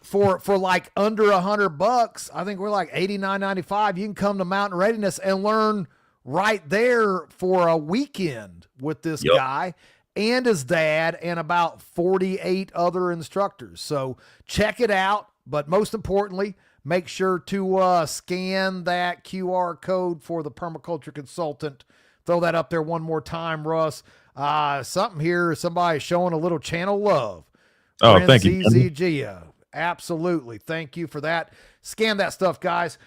For like under $100, I think we're like $89.95. You can come to Mountain Readiness and learn right there for a weekend with this guy and his dad and about 48 other instructors. So check it out. But most importantly, Make sure to scan that QR code for the Permaculture Consultant. Throw that up there one more time, Russ. Something here, somebody showing a little channel love. Oh, thank you. ZZG. Absolutely. Thank you for that. Scan that stuff, guys.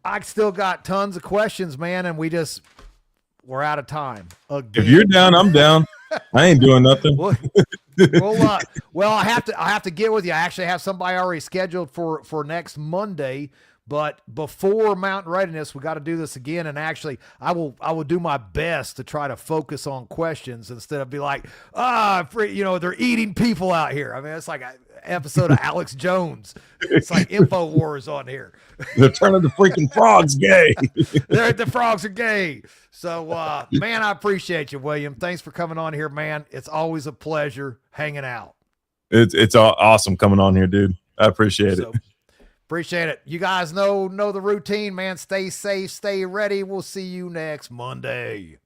I still got tons of questions, man, and we're out of time. Again. If you're down, I'm down. I ain't doing nothing. Well, I have to get with you. I actually have somebody already scheduled for next Monday. But before Mountain Readiness, we got to do this again. And actually, I will do my best to try to focus on questions instead of be like, they're eating people out here. I mean, it's like an episode of Alex Jones. It's like InfoWars on here. They're turning the freaking frogs gay. The frogs are gay. So, man, I appreciate you, William. Thanks for coming on here, man. It's always a pleasure hanging out. It's awesome coming on here, dude. I appreciate it. Appreciate it. You guys know the routine, man. Stay safe, stay ready. We'll see you next Monday.